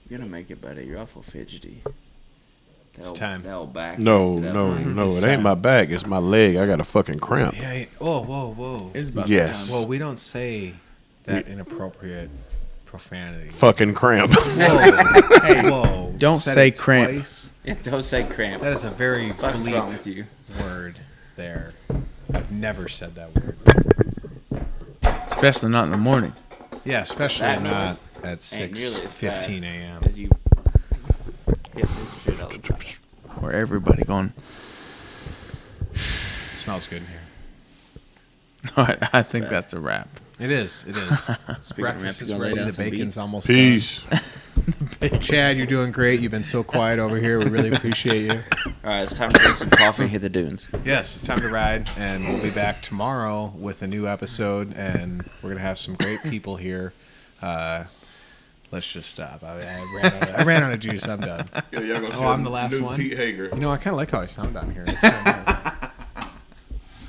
You're gonna make it better. You're awful fidgety. It's time. That'll back. No, It's it ain't time. my back. It's my leg. I got a fucking cramp. Yeah. Whoa. It's about Yes. time. Well, we don't say that inappropriate profanity. Fucking cramp. Whoa. Hey, Whoa. don't Said say it cramp. twice. Yeah, don't say cramp. That is a very What's wrong with bleak you? word there. I've never said that word. Especially not in the morning. Yeah, especially That not noise at ain't nearly as 6:15 bad a.m. as you hit this shit all the time. Where everybody going, Smells good in here. I think that's a wrap. It is. Breakfast is ready. The bacon's almost Peace. done. Chad, you're doing great. You've been so quiet over here. We really appreciate you. All right, it's time to drink some coffee and hit the dunes. Yes, it's time to ride, and we'll be back tomorrow with a new episode, and we're going to have some great people here. Let's just stop. I ran out of juice. I'm done. Yeah, y'all gonna Oh, I'm the last one. Pete Hager. You know, I kind of like how I sound down here. It's kinda nice.